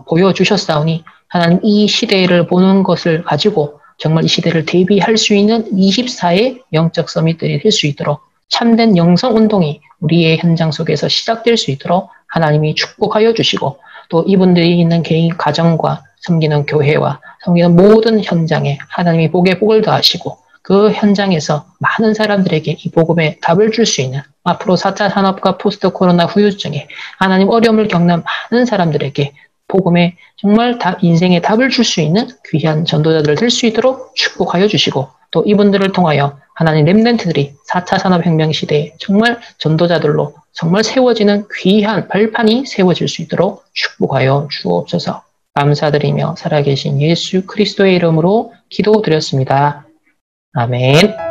보여주셨사오니 하나님 이 시대를 보는 것을 가지고 정말 이 시대를 대비할 수 있는 24의 영적 서밋들이 될 수 있도록 참된 영성운동이 우리의 현장 속에서 시작될 수 있도록 하나님이 축복하여 주시고 또 이분들이 있는 개인 가정과 섬기는 교회와 섬기는 모든 현장에 하나님이 복에 복을 더하시고 그 현장에서 많은 사람들에게 이 복음의 답을 줄 수 있는 앞으로 4차 산업과 포스트 코로나 후유증에 하나님 어려움을 겪는 많은 사람들에게 복음의 정말 인생의 답을 줄 수 있는 귀한 전도자들 될 수 있도록 축복하여 주시고 또 이분들을 통하여 하나님 렘넌트들이 4차 산업혁명 시대에 정말 전도자들로 정말 세워지는 귀한 발판이 세워질 수 있도록 축복하여 주옵소서. 감사드리며 살아계신 예수 그리스도의 이름으로 기도드렸습니다. 아멘.